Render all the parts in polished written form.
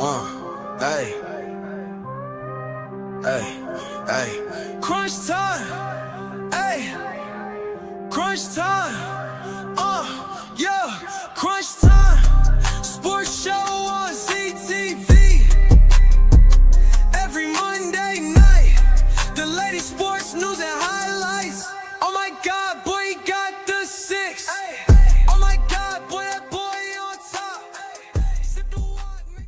Hey, hey. Crunch time. Hey, crunch time. Yeah, crunch time. Sports show on CTV. Every Monday night. The latest sports news and highlights. Oh my God, boy, he got the six. Oh my God, boy, that boy on top. Sip the water.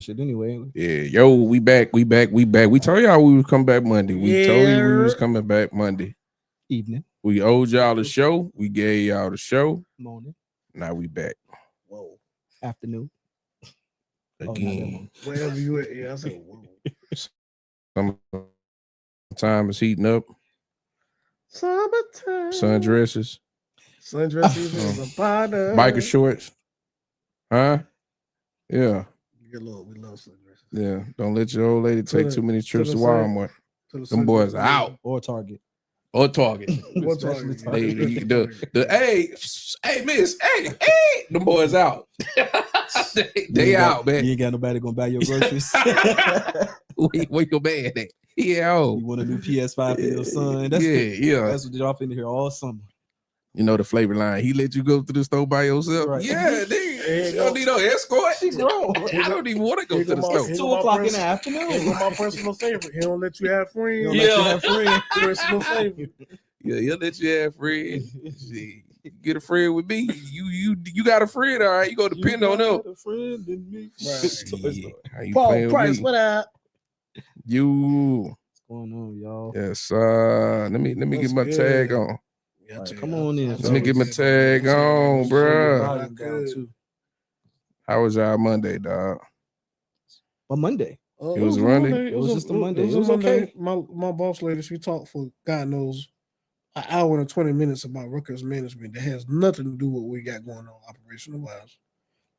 Shit anyway. Yeah, yo, we back. We told y'all we would come back Monday. We told you we was coming back Monday. Evening. We owed y'all the show. We gave y'all the show. Morning. Now we back Whoa. Afternoon. again. Wherever you at, yeah, I said, whoa. Time is heating up. Summertime. Sundresses, Sundresses is a part of. biker shorts. Huh? Yeah. We love sundresses. Yeah. Don't let your old lady take too many trips to the Walmart. Them boys are out. Or Target. Or Target. What Especially Target? Hey, miss, hey, them boys out. they out, man. You ain't got nobody gonna buy your groceries. Where your man at? Yeah, You want a new PS5 for your son? That's That's what they're off in here all summer. You know the flavor line. He let you go to the store by yourself. Right. Yeah, you don't need no escort. I don't even want to go to the store. 2 o'clock in the afternoon. He's my personal favorite. He don't let you have friends. He don't let you have friends. Personal favorite. Yeah, he'll let you have friends. Shit, get a friend with me. You got a friend, all right. You gonna depend on them. A friend in me. Shit, how you Paul playing Price, with me? what up? You. What's going on, y'all? Yes, let me get my What's tag good? on. Yeah, Come on in. Let me get my tag on, bruh. Volume down, too. How was y'all Monday, dog? But Monday. It was Monday? It was just a Monday. It was okay. My boss lady, she talked for God knows an hour and 20 minutes about Rutgers management that has nothing to do with what we got going on operational wise.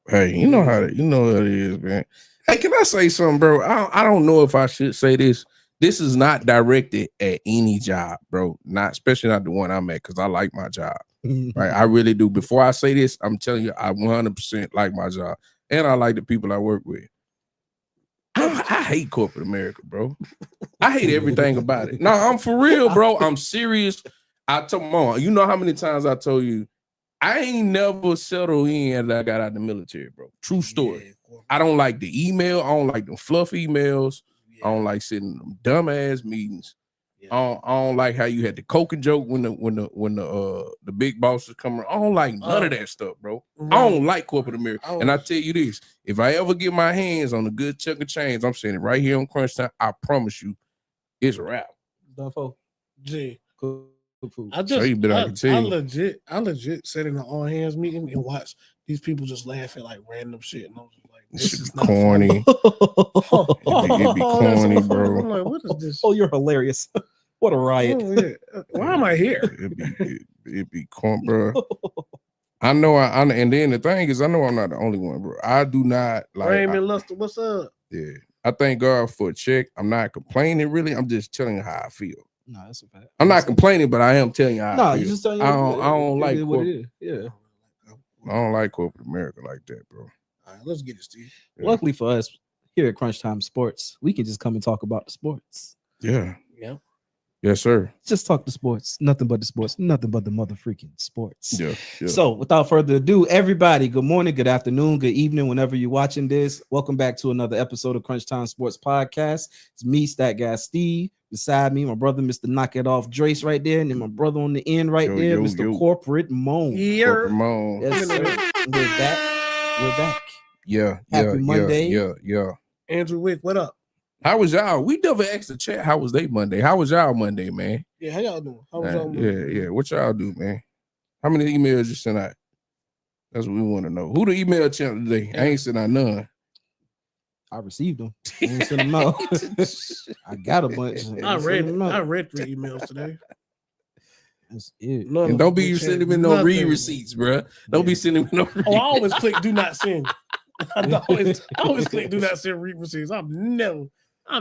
Hey, you know how it is, man. Hey, can I say something, bro? I don't know if I should say this. This is not directed at any job, bro. Not especially not the one I'm at, because I like my job. Right, I really do. Before I say this, I'm telling you, I 100% like my job, and I like the people I work with. I hate corporate America, bro. I hate everything about it. No, I'm for real, bro. I'm serious. I told Mom, you know how many times I told you, I ain't never settled in as I got out of the military, bro. True story. I don't like the email. I don't like them fluff emails. I don't like sitting in them dumbass meetings. I don't like how you had the coke and joke when the big bosses come around. I don't like none of that stuff, bro. I don't like corporate America. And I tell you this, if I ever get my hands on a good chunk of change, I'm saying it right here on Crunch Time, I promise you, it's a wrap. Done for. Gee, Good food. I legit sat in an all hands meeting and watched these people just laugh at like random shit. And I was like, this is not corny. funny. It'd be corny, That's so funny. bro. I'm like, what is this? Oh, you're hilarious. What a riot. Oh, yeah. Why am I here? It'd be corny, bro. I know and then the thing is, I know I'm not the only one, bro. I do not like Raymond Luster, what's up? Yeah. I thank God for a check. I'm not complaining, really. I'm just telling you how I feel. No, that's a fact. I'm not complaining, but I am telling you how I feel. You just telling you I don't like what it is. Yeah. I don't like corporate America like that, bro. All right, let's get it, Steve. Yeah. Luckily for us here at Crunch Time Sports, we can just come and talk about the sports. Yeah. Yeah. Yes, sir. Just talk the sports. Nothing but the sports. Nothing but the mother freaking sports. Yeah. So without further ado, everybody, good morning, good afternoon, good evening, whenever you're watching this. Welcome back to another episode of Crunch Time Sports Podcast. It's me, Stat Guy Steve. Beside me, my brother, Mr. Knock It Off Drace right there. And then my brother on the end right there, Mr. Corporate Moan. Corporate Moan. Yes, sir. We're back. We're back. Yeah. Happy Monday. Yeah. Andrew Wick, what up? How was y'all? We never asked the chat. How was they Monday? How was y'all Monday, man? Yeah, how y'all doing? How was y'all Yeah. What y'all do, man? How many emails you sent out? That's what we want to know. Who the email channel today? I ain't sent out none. I received them. I didn't send them out. I got a bunch. I read 3 emails today. That's it. And don't be sending me no read receipts, bro. Don't be sending me no read. I always click do not send. I always click do not send read receipts. I'm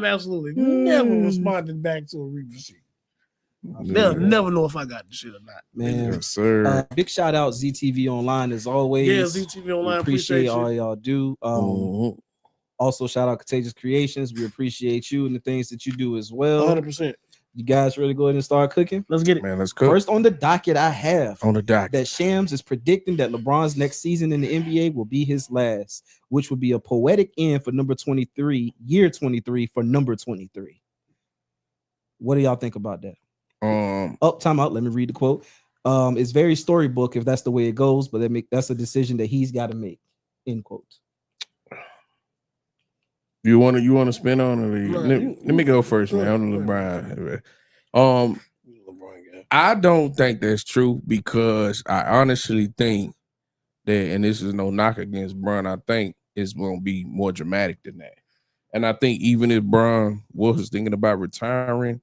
absolutely never responding back to a read receipt. They'll never know if I got the shit or not. Man, Yes, sir. big shout out ZTV Online as always. Yeah, ZTV We Online. appreciate Appreciate all you. y'all do. Mhm. Also shout out Contagious Creations. We appreciate you and the things that you do as well. 100%. You guys ready to go ahead and start cooking? Let's get it. Man, let's go. First on the docket, I have On the dock. that Shams is predicting that LeBron's next season in the NBA will be his last, which would be a poetic end for number 23, year 23 for number 23. What do y'all think about that? Time out. Let me read the quote. It's very storybook if that's the way it goes, but that's a decision that he's got to make. End quote. You want to spin on it? No, Let me go first, man. I'm LeBron. I don't think that's true because I honestly think that, and this is no knock against Bron, I think it's going to be more dramatic than that. And I think even if Bron was thinking about retiring,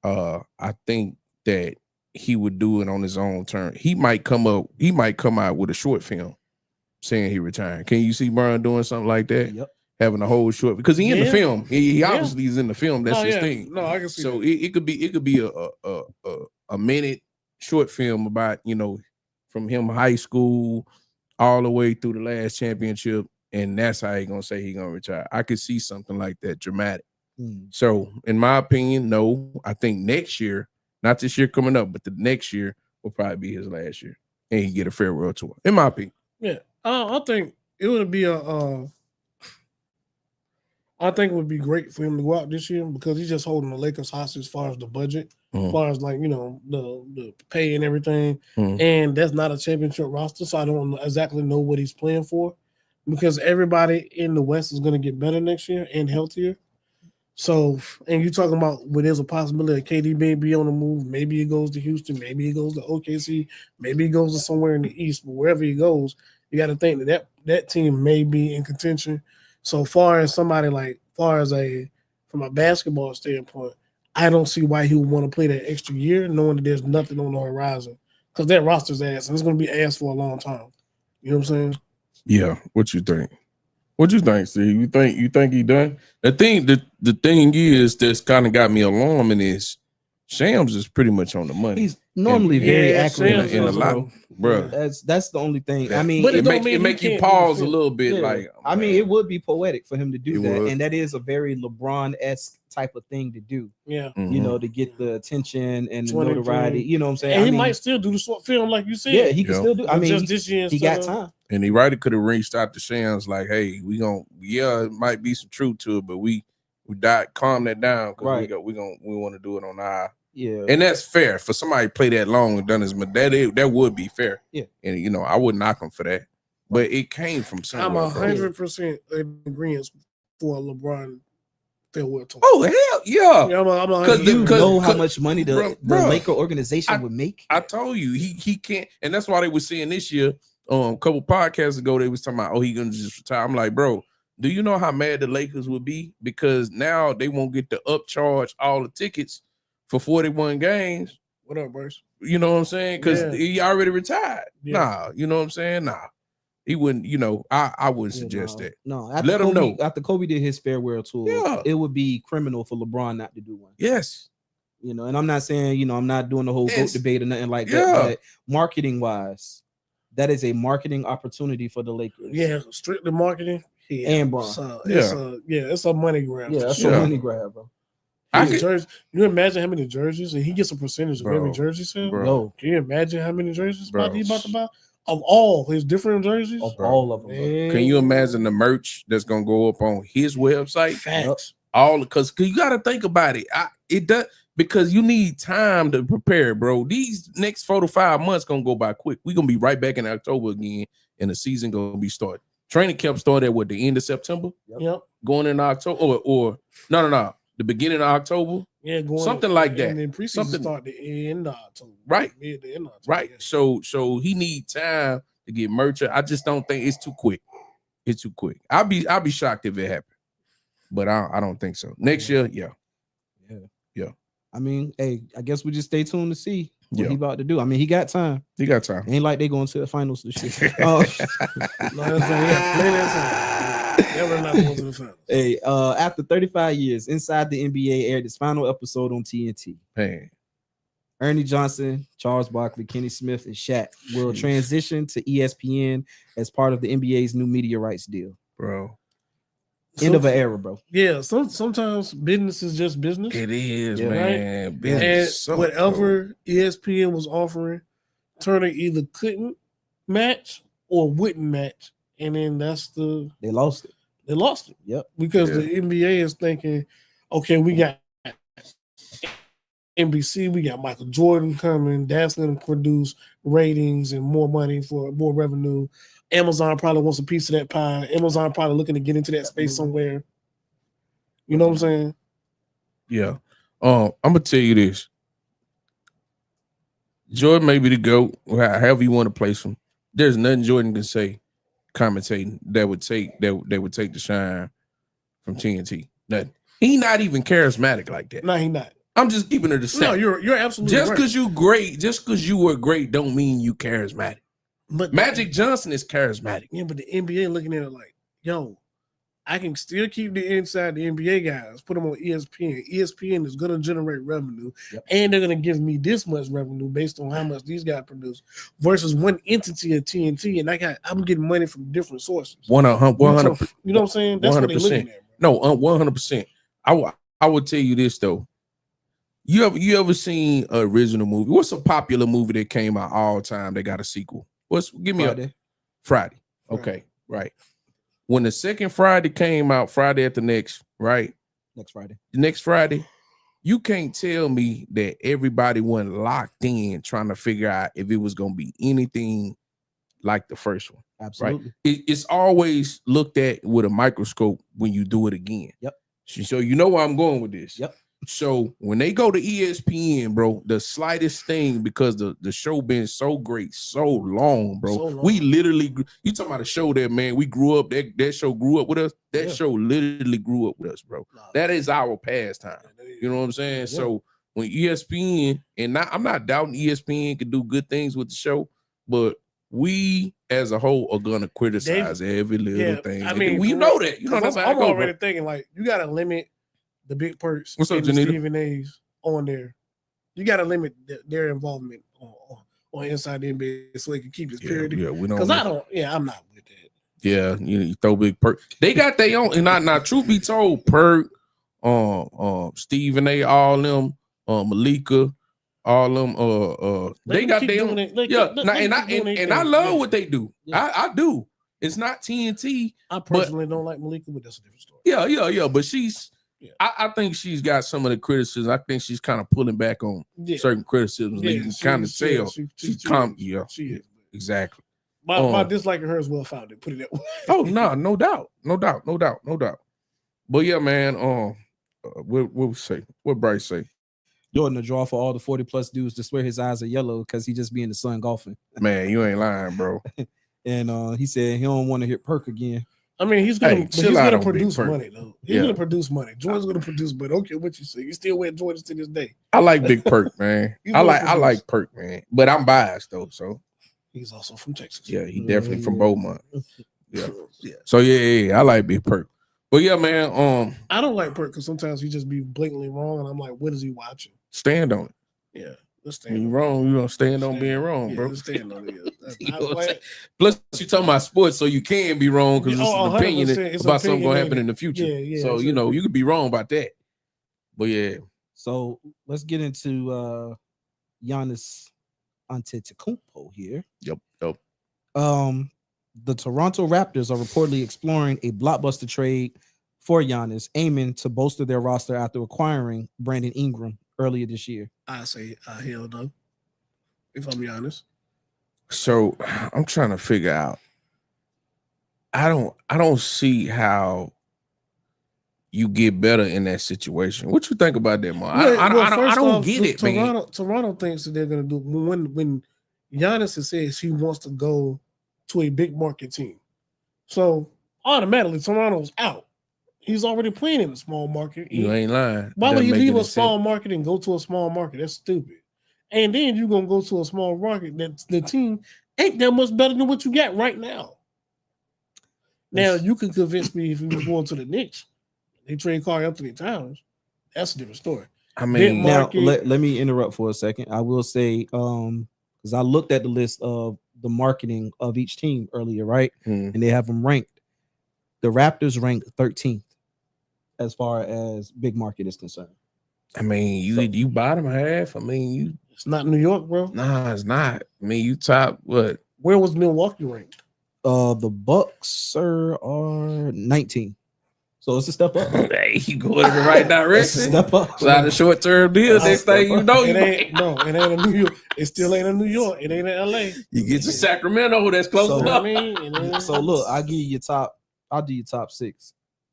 I think that he would do it on his own terms. He might come out with a short film saying he retired. Can you see Bron doing something like that? Yep. Having a whole short, because he in the Yeah. film. He Yeah. obviously is in the film. That's his thing. No, I can see So that. it could be a minute short film about, from him high school all the way through the last championship, and that's how he gonna say he gonna retire. I could see something like that dramatic. So in my opinion, no, I think next year, not this year coming up, but the next year will probably be his last year, and he get a farewell tour. In my opinion, Yeah, I think it would be I think it would be great for him to go out this year because he's just holding the Lakers hostage as far as the budget, as far as the pay and everything. And that's not a championship roster, so I don't exactly know what he's playing for because everybody in the West is going to get better next year and healthier. So, and you're talking about where there's a possibility that KD may be on the move. Maybe he goes to Houston. Maybe he goes to OKC. Maybe he goes to somewhere in the East. But wherever he goes, you got to think that team may be in contention. So far as from a basketball standpoint, I don't see why he would want to play that extra year, knowing that there's nothing on the horizon. Because that roster's ass, and it's going to be ass for a long time. You know what I'm saying? yeah. What you think? What you think, Steve? You think he done? The thing is that's kind of got me alarming is Shams is pretty much on the money. He's normally very accurate Shams in a is, lot, bro. That's the only thing. I mean, But It don't make mean it make you you can't pause do a the little bit. Yeah. Like, I mean, it would be poetic for him to do It that, would. and that is a very LeBron-esque type of thing to do. Yeah. To get the attention and the 23. notoriety. You know what I'm saying? And I he mean, might still do the short film like you said. yeah, he can Yeah. still do. I But mean, just this year he got instead of- time. and he could have reached out to Shams like, hey, it might be some truth to it, but we calm that down because Right. we want to do it on our. Yeah, And that's fair for somebody to play that long and done his, but that would be fair. Yeah. And I wouldn't knock him for that, but it came from I'm somewhere. bro. 100% in agreement for a LeBron farewell tour. Oh hell yeah! Yeah, I'm Cause you Cause- know how cause- much money the Bruh, Laker organization I- would make. I told you he can't, and that's why they were saying this year. A couple podcasts ago, they was talking about, he gonna just retire. I'm like, bro, do you know how mad the Lakers would be because now they won't get to upcharge all the tickets for 41 games? What up, Bruce? You know what I'm saying? Because Yeah. he already retired. Yeah. Nah, you know what I'm saying? Nah, he wouldn't. I wouldn't Yeah, suggest no, that. No, Let him know. After Kobe did his farewell tour, Yeah. it would be criminal for LeBron not to do one. Yes. And I'm not saying, I'm not doing the whole Yes. GOAT debate or nothing like Yeah. that, but marketing wise, that is a marketing opportunity for the Lakers. Yeah, strictly marketing. Yeah. And Bron. So, Yeah. it's a money grab. Yeah, for that's sure. a money grab, bro. I His could- jersey, you imagine how many jerseys, and he gets a percentage of Bro, every jersey sale. bro. No, Can you imagine how many jerseys Bro. he's about to buy of all his different jerseys? of Bro. all of them. bro. Man. Can you imagine the merch that's gonna go up on his website? Facts. All because you got to think about it. It does because you need time to prepare, bro. These next 4 to 5 months gonna go by quick. We're gonna be right back in October again, and the season gonna be started. Training camp started at the end of September, Yep. going in October, or no, the beginning of October, Yeah, going something like that. And then preseason Something- start the end of October. Right. Mid to end of October. right? Yeah. So he need time to get merch. I just don't think it's too quick. It's too quick. I'll be shocked if it happened, but I don't think so. Next year, yeah. I mean, hey, I guess we just stay tuned to see what Yeah. he about to do. I mean, he got time. He got time. Ain't like they going to the finals this year. No, that's right. Yeah, play that song. Yeah, we're not going to the finals. Hey, after 35 years, Inside the NBA aired its final episode on TNT. Man, Ernie Johnson, Charles Barkley, Kenny Smith, and Shaq will transition to ESPN as part of the NBA's new media rights deal. Bro. End of an era, bro. Yeah, sometimes business is just business. It is, Yeah. man. And Business sucks, whatever ESPN was offering, Turner either couldn't match or wouldn't match. And then They lost it. they lost it. Yep. Because Yeah. the NBA is thinking, okay, we got NBC, we got Michael Jordan coming. That's going to produce ratings and more money for more revenue. Amazon probably wants a piece of that pie. Amazon probably looking to get into that space somewhere. You know what I'm saying? Yeah. I'm gonna tell you this. Jordan may be the GOAT, however you want to place him. There's nothing Jordan can say commentating that would take the shine from TNT. Nothing. He not even charismatic like that. No, he not. I'm just keeping it a step. No, you're absolutely just right. because you great, just because you were great, don't mean you charismatic. But Magic Johnson is charismatic. Yeah, but the NBA looking at it like, yo, I can still keep the inside the NBA guys, put them on ESPN. ESPN is going to generate revenue, and they're going to give me this much revenue based on how much these guys produce, versus one entity of TNT, and I'm getting money from different sources. 100. You know what I'm saying? That's what they're looking at. Bro. No, 100%. I would tell you this though. You ever seen an original movie? What's a popular movie that came out all time? They got a sequel. Give me Friday. a Friday. Okay, right. When the second Friday came out, Friday at the next, right? Next Friday. The next Friday, you can't tell me that everybody wasn't locked in trying to figure out if it was gonna be anything like the first one. Absolutely. Right? It's always looked at with a microscope when you do it again. Yep. So you know where I'm going with this. Yep. So when they go to ESPN, bro, the slightest thing, because the show been so great, so long, bro. So long. We literally, you talking about a show that, man, we grew up, that show grew up with us. That Yeah. show literally grew up with us, bro. That is our pastime. You know what I'm saying? Yeah. So when ESPN, and I'm not doubting ESPN can do good things with the show, but we as a whole are gonna criticize every little thing. I mean, we know that. You know that's how I'm I go, already bro. thinking like you got to limit the big perks What's up, and the Janita? Stephen A's on there. You got to limit their involvement on inside the NBA so they can keep this purity. Yeah, we don't. Because I'm not with that. Yeah, you throw big Perk. They got their own. And not truth be told, Perk, Stephen A, all them, Malika, all them, they got their own. And I love what they do. Yeah. I do. It's not TNT. I personally don't like Malika, but that's a different story. Yeah. But she's. Yeah. I think she's got some of the criticism. I think she's kind of pulling back on certain criticisms. You can kind of tell. She's calm. Yeah, she is. exactly. My dislike of her is well founded. Put it that way. Oh no doubt. But yeah, man. What we say? What Bryce say? Jordan to draw for all the 40+ dudes to swear his eyes are yellow because he just be in the sun golfing. Man, you ain't lying, bro. And he said he don't want to hit Perk again. I mean, he's gonna on produce Big Perk. money though. He's gonna produce money. Jordan's gonna produce money. Okay, what you say? You still wear Jordans to this day. I like Big Perk, man. I like Perk, man. But I'm biased though, so He's also from Texas. yeah, he definitely from Beaumont. Yeah. So yeah, I like Big Perk. But yeah, man. I don't like Perk because sometimes he just be blatantly wrong, and I'm like, what is he watching? Stand on it. Yeah, let's When stand. you wrong, you gonna stand on being wrong, Yeah, bro. let's stand on it. You know what I'm saying? Plus, you talking about sports, so you can be wrong because it's an opinion 100%. It's about something gonna happen opinionated. in the future. Yeah, So you know you could be wrong about that. But yeah, So let's get into Giannis Antetokounmpo here. yep. The Toronto Raptors are reportedly exploring a blockbuster trade for Giannis, aiming to bolster their roster after acquiring Brandon Ingram earlier this year. I say hell no. If I'm be honest, So I'm trying to figure out. I don't see how you get better in that situation. What you think about that, man? I don't get it, man. Toronto thinks that they're gonna do when Giannis has said he wants to go to a big market team. So automatically Toronto's out. He's already playing in a small market. You ain't lying. Why would Doesn't he make leave any a small sense. market and go to a small market? That's stupid. And then you're gonna go to a small market that the team ain't that much better than what you got right now. Now you can convince me if he was going to the Knicks, they trade Karl Anthony Towns. That's a different story. I mean, Now market. let me interrupt for a second. I will say, because I looked at the list of the marketing of each team earlier, right? mm, And they have them ranked. The Raptors ranked 13th as far as big market is concerned. I mean, you bottom half. I mean, you It's not New York, bro. nah, it's not. I mean, you top what? Where was Milwaukee ranked? The Bucks, sir, are 19. So it's a step up. Hey, you going in the right It's a direction. step up. It's not a short term deal. That's a Next thing you know, It you ain't no, it ain't a New York. It still ain't a New York. It ain't in LA. you get to Sacramento. That's close So- You know enough. what I mean? It ain't- So look, I'll give you your top. I'll do your top 6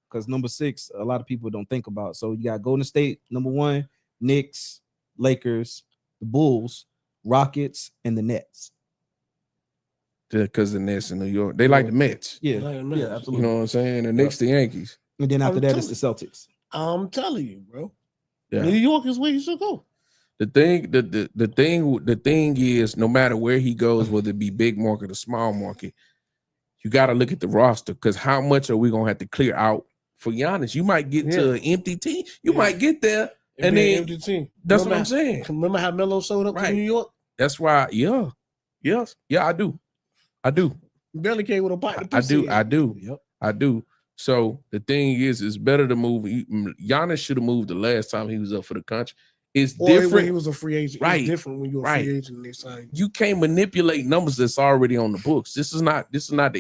because number 6, a lot of people don't think about. So you got Golden State, number 1, Knicks, Lakers, the Bulls, Rockets, and the Nets. Because the Nets in New York, they like the Mets. Yeah, Like the Mets. yeah, You absolutely. know what I'm saying? The Knicks, the Yankees. And then after I'm that, it's the Celtics. I'm telling you, bro. Yeah. New York is where you should go. The thing is, no matter where he goes, whether it be big market or small market, you got to look at the roster because how much are we gonna have to clear out for Giannis? You might get to an empty team. You Yeah. might get there. It And be an then- empty team. That's Remember what I'm saying. Remember how Melo showed up Right. to New York? That's why, yeah, I do. He barely came with a pot. to I piss do. in. I do. Yep. I do. So the thing is, it's better to move. Giannis should have moved the last time he was up for the country. It's Or when he different. was a free agent. Right. It's different when you're a Right. free agent and they sign you. You can't manipulate numbers that's already on the books. This is not the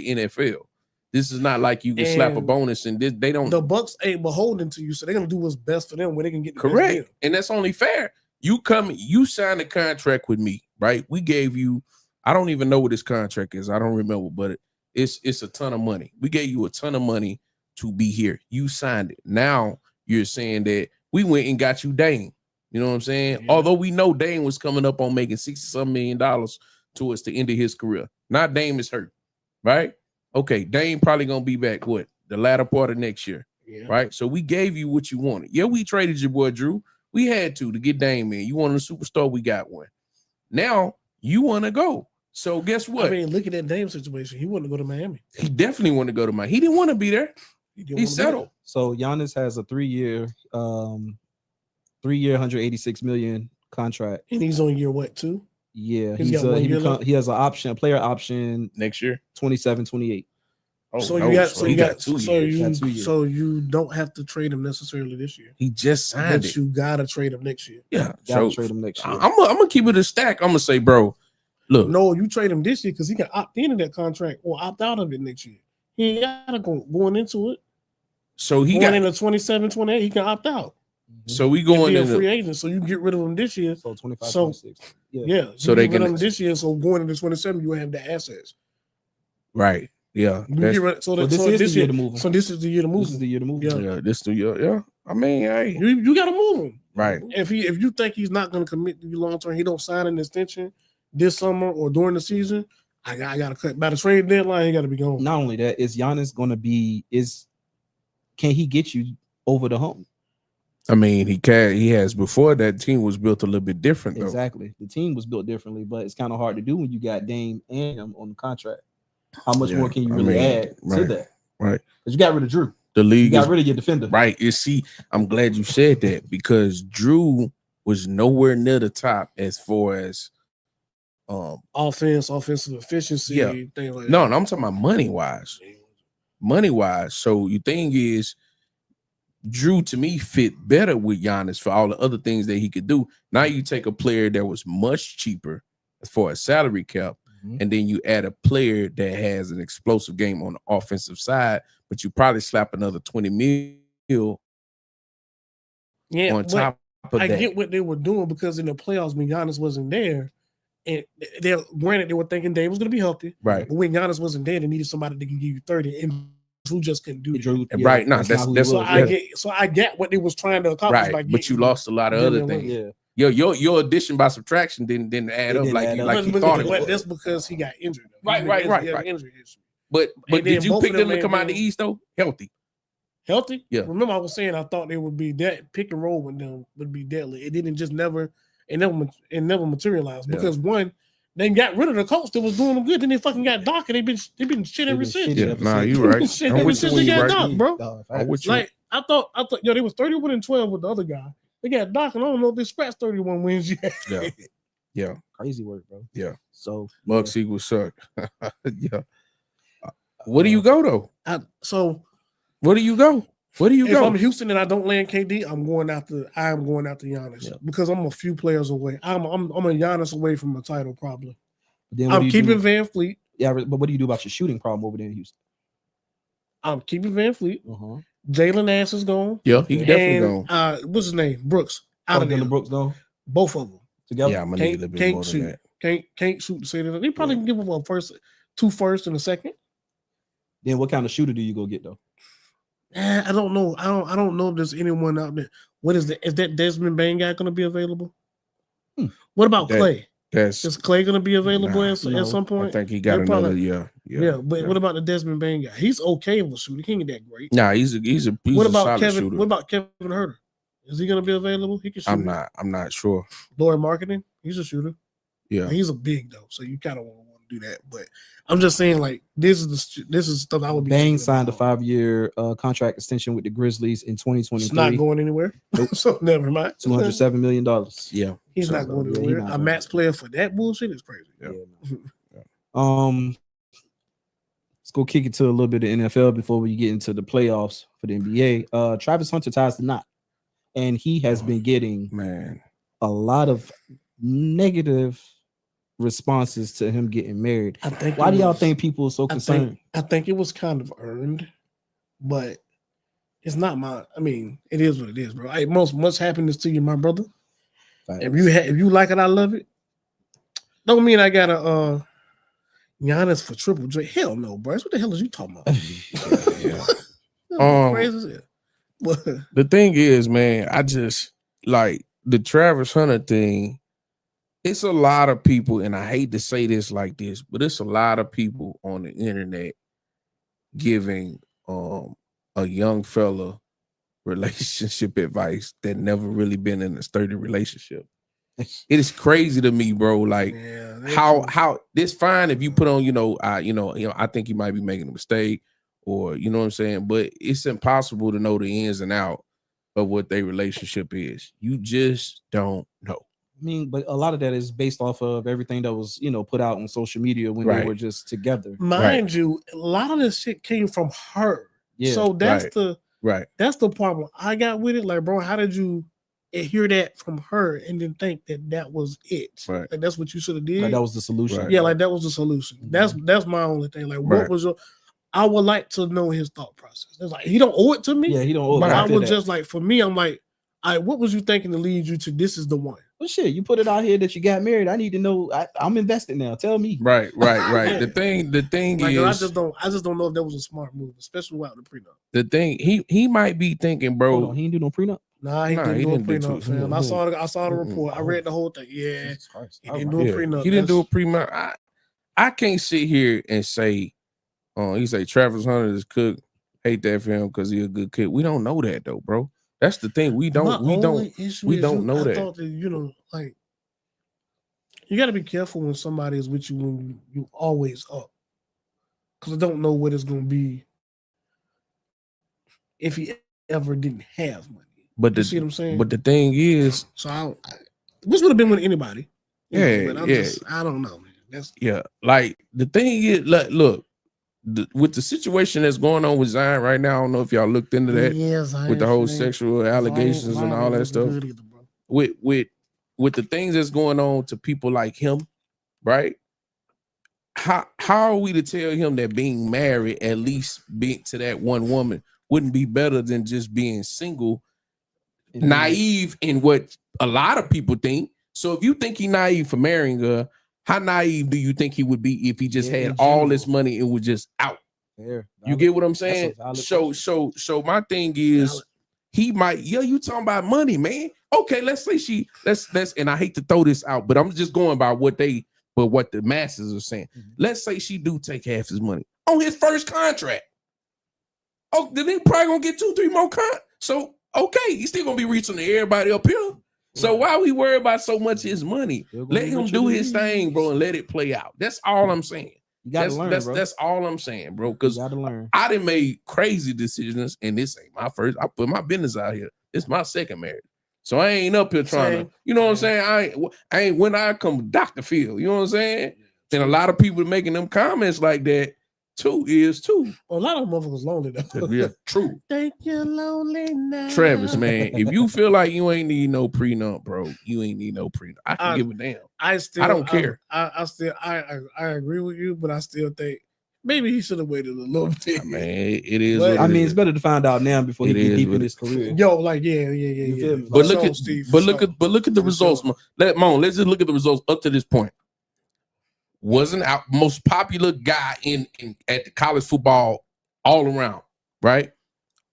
NFL. This is not like you can slap a And bonus and they don't. The Bucks ain't beholden to you, so they're gonna do what's best for them where they can get the best Correct. deal. And that's only fair. You signed a contract with me, right? We gave you, I don't even know what this contract is. I don't remember, but it's a ton of money. We gave you a ton of money to be here. You signed it. Now you're saying that we went and got you Dame. You know what I'm saying? Yeah. Although we know Dame was coming up on making $60-some million towards the end of his career. Now Dame is hurt, right? Okay, Dame probably gonna be back the latter part of next year. Yeah. Right? So we gave you what you wanted. Yeah, we traded your boy Drew. We had to get Dame in. You wanted a superstar, we got one. Now you want to go. So guess what? I mean, look at that Dame situation. He wanted to go to Miami. He definitely wanted to go to Miami. He didn't want to be there. Didn't He wanna be settled. So Giannis has a 3-year, 186 million contract. there. And he's on year what, 2? Yeah, He's got 1 year left? he has an option, a player option Next year. 27, 28. Oh, So no. you got, So he got 2 years. Got 2 years. so you don't have to trade him necessarily this year, He just signed but it. you gotta trade him next year. Yeah. Gotta So trade him next year. I'm gonna keep it a stack. I'm gonna say, bro, look, No, you trade him this year because he can opt into that contract or opt out of it next year. He ain't gotta go going into it. so he Going got into 27, 28, he can opt out. so we And going be a in free agent, so you get rid of him this year. So 25, So- 26. Yeah. Yeah, So you they get rid of can- him this year. So going into 27, you have the assets. right. Yeah. You That's- get rid, so Well, that, this so is this the year year, to move him. so this is the year to move This is him. the year to move. Yeah. him. yeah, this the year. Yeah. I mean, hey, You got to move him. right. If you think he's not going to commit to you long term, he don't sign an extension this summer or during the season. I got to cut by the trade deadline. He got to be gone. Not only that, is Giannis going to be? Can he get you over the hump? I mean, he has before that team was built a little bit different though. Exactly. The team was built differently, but it's kind of hard to do when you got Dame and him on the contract. How much Yeah, more can you I really mean, add to right, that? right. Because you got rid of Drew. The You league got is rid of your defender. right. You see, I'm glad you said that because Drew was nowhere near the top as far as Offensive efficiency, Yeah. things like no, that. I'm talking about money wise. Money wise. So the thing is, Drew to me fit better with Giannis for all the other things that he could do. Now you take a player that was much cheaper as far as salary cap, Mhm. and then you add a player that has an explosive game on the offensive side, but you probably slap another 20 mil Yeah, on but top of I that. get what they were doing because in the playoffs when Giannis wasn't there, and they granted they were thinking Dame was going to be healthy, Right. but when Giannis wasn't there, they needed somebody that can give you 30, and Drew just couldn't do that. Drew, Right, no, not that's- who he that's was. what- So I get what they was trying to accomplish. Right. by But you getting- lost a lot of other Didn't things. Yeah. Your addition by subtraction didn't add It up didn't like add you up. like you But thought it but would. that's because he got injured. Right, He right, had right, an right. injury issue. But And did then you both pick of them them to come out ain't the been- East though? Healthy. Healthy? Yeah. Remember, I was saying I thought they would be pick and roll with them would be deadly. It didn't just never materialized Yeah. because one, they got rid of the coach that was doing them good. Then they fucking got Doc and they've been shit ever been since. shitty Yeah, ever nah, since. you right. Shit, I'm ever with you since when they you got right. Doc, bro. Dog, I'm with you. Like I thought they was 31-12 with the other guy. They got Doc, and I don't know if they scratched 31 wins yet. Yeah. Yeah. Crazy work, bro. Yeah. So Bucks equals suck. Yeah. Where do you go though? So Where do you go? Where do you if go? I'm Houston and I don't land KD, I'm going after Giannis because I'm a few players away. I'm a Giannis away from a title probably. then I'm keeping Van Fleet. Yeah, but what do you do about your shooting problem over there in Houston? I'm keeping Van Fleet. Uh-huh. Jalen Nance is gone. Yeah, he definitely gone. What's his name? Brooks. Out of there. Brooks gone Both of them together. Yeah, I'm gonna need a little bit more than that. Can't shoot to say that. They probably can give him two first and a second. Then what kind of shooter do you go get though? I don't know. I don't know if there's anyone out there. What is that? Is that Desmond Bain guy going to be available? What about Clay? Is Clay going to be available at some point? I think he got another. Yeah. But what about the Desmond Bain guy? He's okay of a shooter. He ain't that great. Nah, he's a what about solid Kevin? shooter. What about Kevin Huerter? Is he going to be available? He can shoot. I'm not sure. Lord Marketing, he's a shooter. Yeah, he's a big though, so you kind of want to do that. But I'm just saying, like this is stuff I would be. Bain signed a 5-year contract extension with the Grizzlies in 2023. It's not going anywhere. Nope. So never mind. $207 million. Yeah, he's not going anywhere. A max player for that bullshit is crazy. Yeah. Let's go kick it to a little bit of NFL before we get into the playoffs for the NBA. Travis Hunter ties the knot, and he has been getting a lot of negative responses to him getting married. Why do y'all think people are so concerned? I think it was kind of earned, but it's not my. I mean, it is what it is, bro. Hey, much happiness to you, my brother. Thanks. If you like it, I love it. Don't mean I gotta Giannis for Triple J. Hell no, bro. What the hell is you talking about? Crazy as hell. The thing is, man, I just like the Travis Hunter thing. It's a lot of people, and I hate to say this like this, but it's a lot of people on the internet giving a young fella relationship advice that never really been in a sturdy relationship. It is crazy to me, bro. Like how this fine if you put on, I think you might be making a mistake, or you know what I'm saying, but it's impossible to know the ins and out of what their relationship is. You just don't know. I mean, but a lot of that is based off of everything that was, put out on social media when they were just together. Mind you, a lot of this shit came from her. Yeah. So that's that's the problem I got with it. Like, bro, how did you hear that from her and then think that was it? Right. Like that's what you should have did. Like that was the solution. Right. Yeah, like that was the solution. Mm-hmm. That's my only thing. Like, what was your? I would like to know his thought process. It's like he don't owe it to me. Yeah, he don't owe it. But I was just like, for me, I'm like, what was you thinking to lead you to this is the one? Well, shit, you put it out here that you got married. I need to know. I'm invested now. Tell me. Right. Yeah. The thing like, is, I just don't know if that was a smart move, especially without the prenup. The thing he might be thinking, bro. Hold on, he didn't do no prenup. Nah, he didn't do a prenup, fam. I saw the report. I read the whole thing. Yeah, he didn't do a prenup. He didn't do a prenup. I can't sit here and say, he say Travis Hunter is cook. Hate that for him because he's a good kid. We don't know that though, bro. That's the thing. We don't know that. Like you got to be careful when somebody is with you when you always up, because I don't know what it's gonna be if he ever didn't have money. But you see what I'm saying? But the thing is, so this would have been with anybody. Yeah, I don't know, man. Like the thing is, look. With the situation that's going on with Zion right now, I don't know if y'all looked into that with the whole sexual allegations and all that stuff. With the things that's going on to people like him, right? How are we to tell him that being married, at least being to that one woman, wouldn't be better than just being single, naive in what a lot of people think? So if you think he's naive for marrying her, how naive do you think he would be if he just had all this money and was just out? You get what I'm saying? So my thing is, he might, you talking about money, man. Okay, let's say let's and I hate to throw this out, but I'm just going by what the masses are saying. Mm-hmm. Let's say she do take half his money on his first contract. Oh, then he probably gonna get 2-3 more So okay, he's still gonna be reaching to everybody up here. So why we worry about so much his money? Let him do his thing, bro, and let it play out. That's all I'm saying. You gotta learn, bro. That's all I'm saying, bro. Because I done made crazy decisions, and this ain't my first. I put my business out here. It's my second marriage. So I ain't up here trying Same. to, you know what I'm saying? I ain't when I come Dr. Phil, you know what I'm saying? And a lot of people making them comments like that too is too. Well, a lot of motherfuckers lonely though. Yeah, true. Thank you, lonely now. Travis, man, if you feel like you ain't need no prenup, bro, you ain't need no prenup. I can give a damn. I don't care. I still agree with you, but I still think maybe he should have waited a little bit. Man, it is. But- what I it mean, is. it's better to find out now before he It get is deep what in it- his career. Yo, like yeah. feel me? But For look sure, at Steve, but for look sure. at but look at the For results. sure. Let's just look at the results up to this point. Wasn't our most popular guy in at the college football all around, right?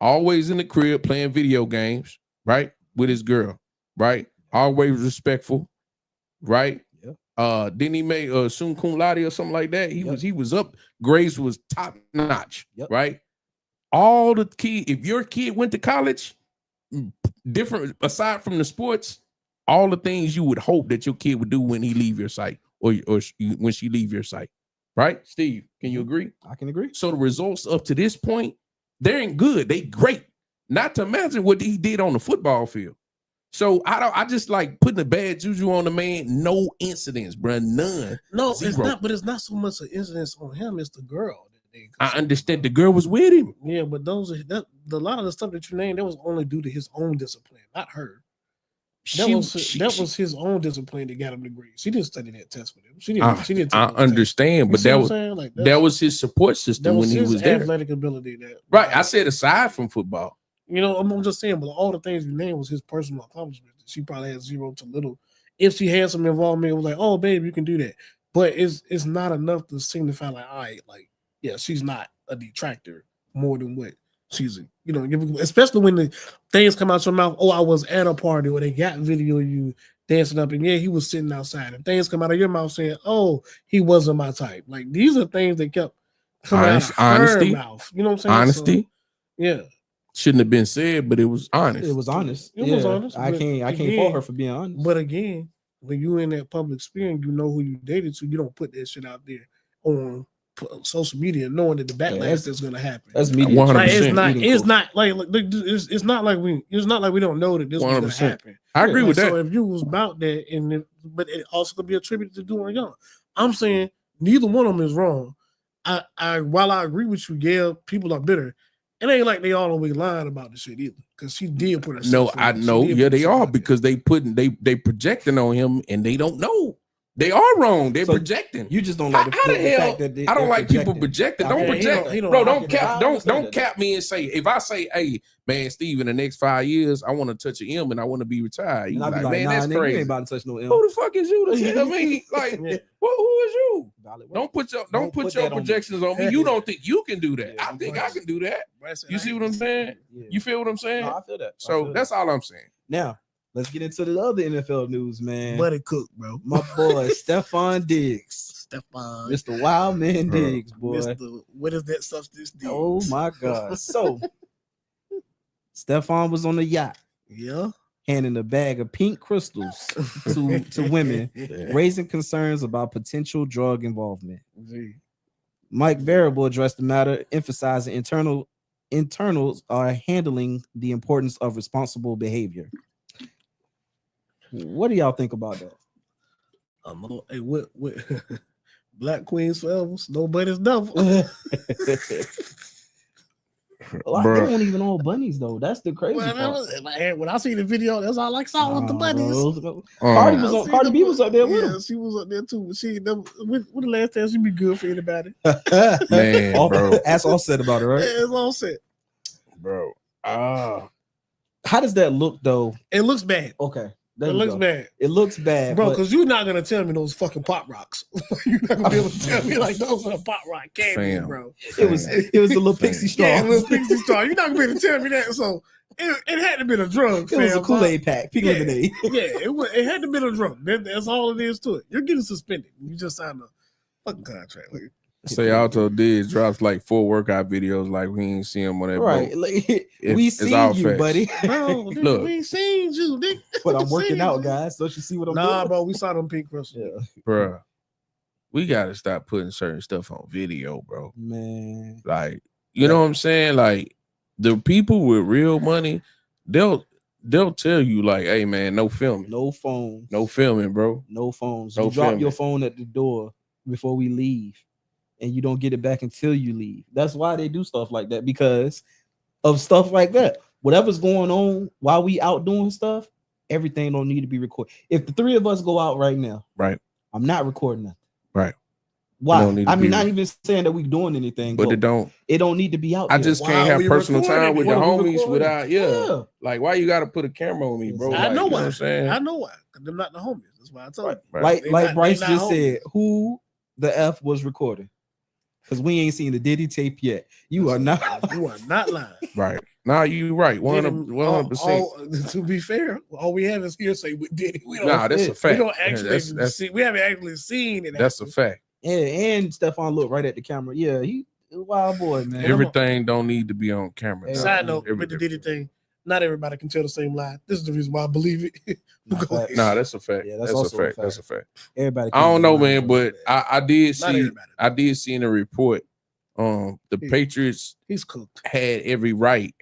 Always in the crib playing video games, right? With his girl, right? Always respectful, right? Yeah. Didn't he make summa cum laude or something like that? Yep. He was up, grades was top notch, Yep. right? All the kid, if your kid went to college, different aside from the sports, all the things you would hope that your kid would do when he leave your sight or when she leave your sight, right? Steve, can you agree? I can agree. So the results up to this point, they ain't good. They great. Not to imagine what he did on the football field. So I just like putting the bad juju on the man. No incidents, bro. None. No, it's Zero. not. But it's not so much an incidence on him. It's the girl. That they I understand the girl was with him. Yeah, but those are a lot of the stuff that you named. That was only due to his own discipline, not her. That was his own discipline that got him the grade. She didn't study that test with him. She didn't. I understand, but that was his support that system was when he his was there. athletic ability. That Right. I said aside from football. You know, I'm just saying, but all the things you named was his personal accomplishment. She probably had zero to little. If she had some involvement, it was like, oh, babe, you can do that. But it's not enough to signify like, all right, like, yeah, she's not a detractor more than what she's, especially when the things come out your mouth. Oh, I was at a party where they got video of you dancing up, and yeah, he was sitting outside. And things come out of your mouth saying, oh, he wasn't my type. Like these are things that kept coming out of her mouth. You know what I'm saying? Honesty. So, yeah. Shouldn't have been said, but it was honest. It was honest. It was honest. I can't fault her for being honest. But again, when you in that public sphere and you know who you dated, so you don't put that shit out there on social media, knowing that the backlash that's going to happen. That's media. 100%. Like, it's not like we don't know that this was going to happen. I agree with that. So if you was about that, but it also could be attributed to doing young. I'm saying neither one of them is wrong. While I agree with you, yeah, people are bitter. It ain't like they all the way lying about the shit either, because she did put herself. No, I know. Yeah, they are, because they projecting on him and they don't know. They are wrong. They're projecting. You just don't like the fact that I don't like people projecting. Don't project, bro. Don't cap me and say, if I say, hey, man, Steve, in the next 5 years, I want to touch an M and I want to be retired. You like, man, that's crazy. You ain't about to touch no M. Who the fuck is you to tell me? Like, who is you? Don't put your projections on me. You don't think you can do that? I think I can do that. You see what I'm saying? You feel what I'm saying? No, I feel that. So that's all I'm saying. Now, let's get into the other NFL news, man. Buddy Cook, bro. My boy, Stephon Diggs. Mr. Wild Man Diggs, boy. What is that substance? Oh, my God. So, Stephon was on the yacht. Yeah. Handing a bag of pink crystals to women, raising concerns about potential drug involvement. Mike Variable addressed the matter, emphasizing internals are handling the importance of responsible behavior. What do y'all think about that? Hey, what Black Queens forever, nobody's devil. A lot of people don't even own bunnies though. That's the crazy part. When I see the video, that's all I saw with the bunnies. Cardi B was up there with him. She was up there too. But she never. When the last time she be good for anybody? Man, bro. That's all said about it, right? Yeah, it's all said, bro. How does that look though? It looks bad. Okay. It looks bad. It looks bad, bro. Because you're not gonna tell me those fucking pop rocks. You're not gonna be able to tell me like those are pop rock candies, bro. It was a little pixie straw. Yeah, a little pixie straw. You're not gonna be able to tell me that. So it had to be a drug. It was a Kool-Aid pack, pink lemonade. Yeah, it had to be a drug. That's all it is to it. You're getting suspended. You just signed a fucking contract. Say Alto Diggs drops like 4 workout videos, like we ain't see him on that right. boat. Like, we seen you, facts. Buddy. Bro, look, we seen you, nigga. But I'm working out, guys. Don't you see what I'm doing? Nah, bro, we saw them pink crystals. Yeah. Bro, we gotta stop putting certain stuff on video, bro. Man, like, you know what I'm saying? Like, the people with real money, they'll tell you like, hey man, no filming, No phones. no filming, bro. No phones. No You drop your filming. phone at the door before we leave, and you don't get it back until you leave. That's why they do stuff like that, because of stuff like that. Whatever's going on while we out doing stuff, everything don't need to be recorded. If the three of us go out right now, Right. I'm not recording nothing. Right. Why? don't need to I mean, be- not even saying that we doing anything, But it don't. it don't need to be out I there. just Why can't are have we personal recording time with it? the Why are we homies recording? without. Yeah. Yeah. Like, why you got to put a camera on me, bro? I Like, know you why. what I'm saying? I know why. Because they're not the homies. That's why I told you. Right. Like They like not- Bryce they not just said, homies. who the F was recording? Because we ain't seen the Diddy tape yet. You are not. You are not lying. Right. Nah, you right. 100%. To be fair, all we have is hearsay with Diddy. We don't. Nah, that's a it. we fact. don't actually That's see. We haven't actually seen it. that's a happen. fact. And Stephon looked right at the camera. Yeah, he a wild boy, man. Everything don't need to be on camera. Hey, dog. Side note, Every- with the Diddy thing, not everybody can tell the same lie. This is the reason why I believe it. Nah, Go facts. ahead. Nah, that's a fact. Yeah, that's that's a also a fact. That's a fact. Everybody. I don't know, can't man, lie, but I did Not see everybody. I did see in a report the Yeah. Patriots He's cooked. have every right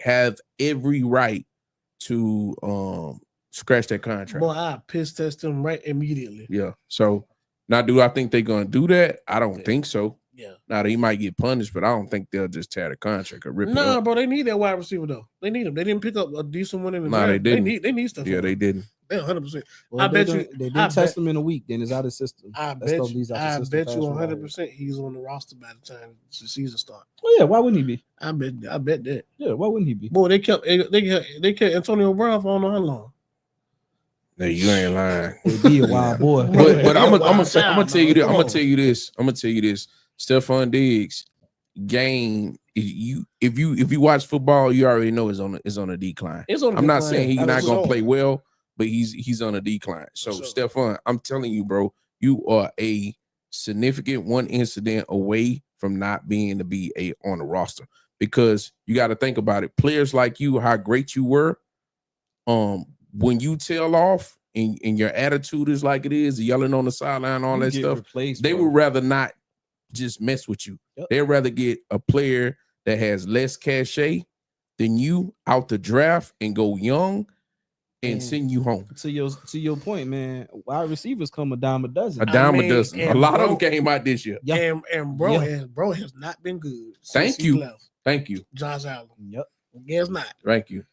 to scratch that contract. Boy, I piss test him right immediately. Yeah. So now, do I think they're gonna do that? I don't Yeah. think so. Yeah. Now they might get punished, but I don't think they'll just tear the contract or rip it Nah, up. bro, they need that wide receiver though. They need him. They didn't pick up a decent one in the Nah, they draft. didn't. They need stuff. Yeah, they didn't. 100%. Well, I bet they you- done- they I didn't test bet- him in a week. Then it's out of system. I That bet stuff you. leaves out the I system bet fast you without it. 100% he's on the roster by the time the season starts. Oh yeah, why wouldn't he be? I bet that. Yeah, why wouldn't he be? Boy, they kept Antonio Brown for I don't know how long. No, you ain't lying. He'd be a wild boy. But I'm Wild gonna child, tell you this. man. I'm Come gonna tell you this. Stephon Diggs game. If you watch football, you already know is on a decline. It's on. I'm not saying he's not gonna Absolutely. play well, but he's on a decline. So For sure. Stephon, I'm telling you, bro, you are a significant one incident away from not being to be on the roster, because you got to think about it. Players like you, how great you were, when you tail off and your attitude is like it is, yelling on the sideline, all You that get stuff, replaced, they bro. would rather not just mess with you. Yep. They'd rather get a player that has less cachet than you out the draft and go young and And send you home. To your point, man. Wide receivers come a dime a dozen. A dime mean, a dozen. A and lot of bro- them came out this year. Yeah. And bro, Yeah. has not been good. Thank since he you. left. Thank you. Josh Allen. Yep. Guess not. Thank you.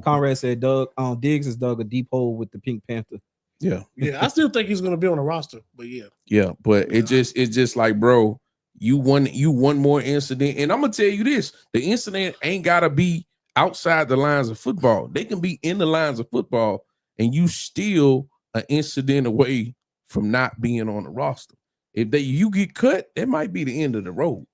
Conrad said Diggs has dug a deep hole with the Pink Panther. Yeah. Yeah, I still think he's gonna be on the roster, but yeah. Yeah. But it's just like, bro, you won more incident. And I'm gonna tell you this: the incident ain't gotta be outside the lines of football. They can be in the lines of football, and you still an incident away from not being on the roster. If you get cut, that might be the end of the road.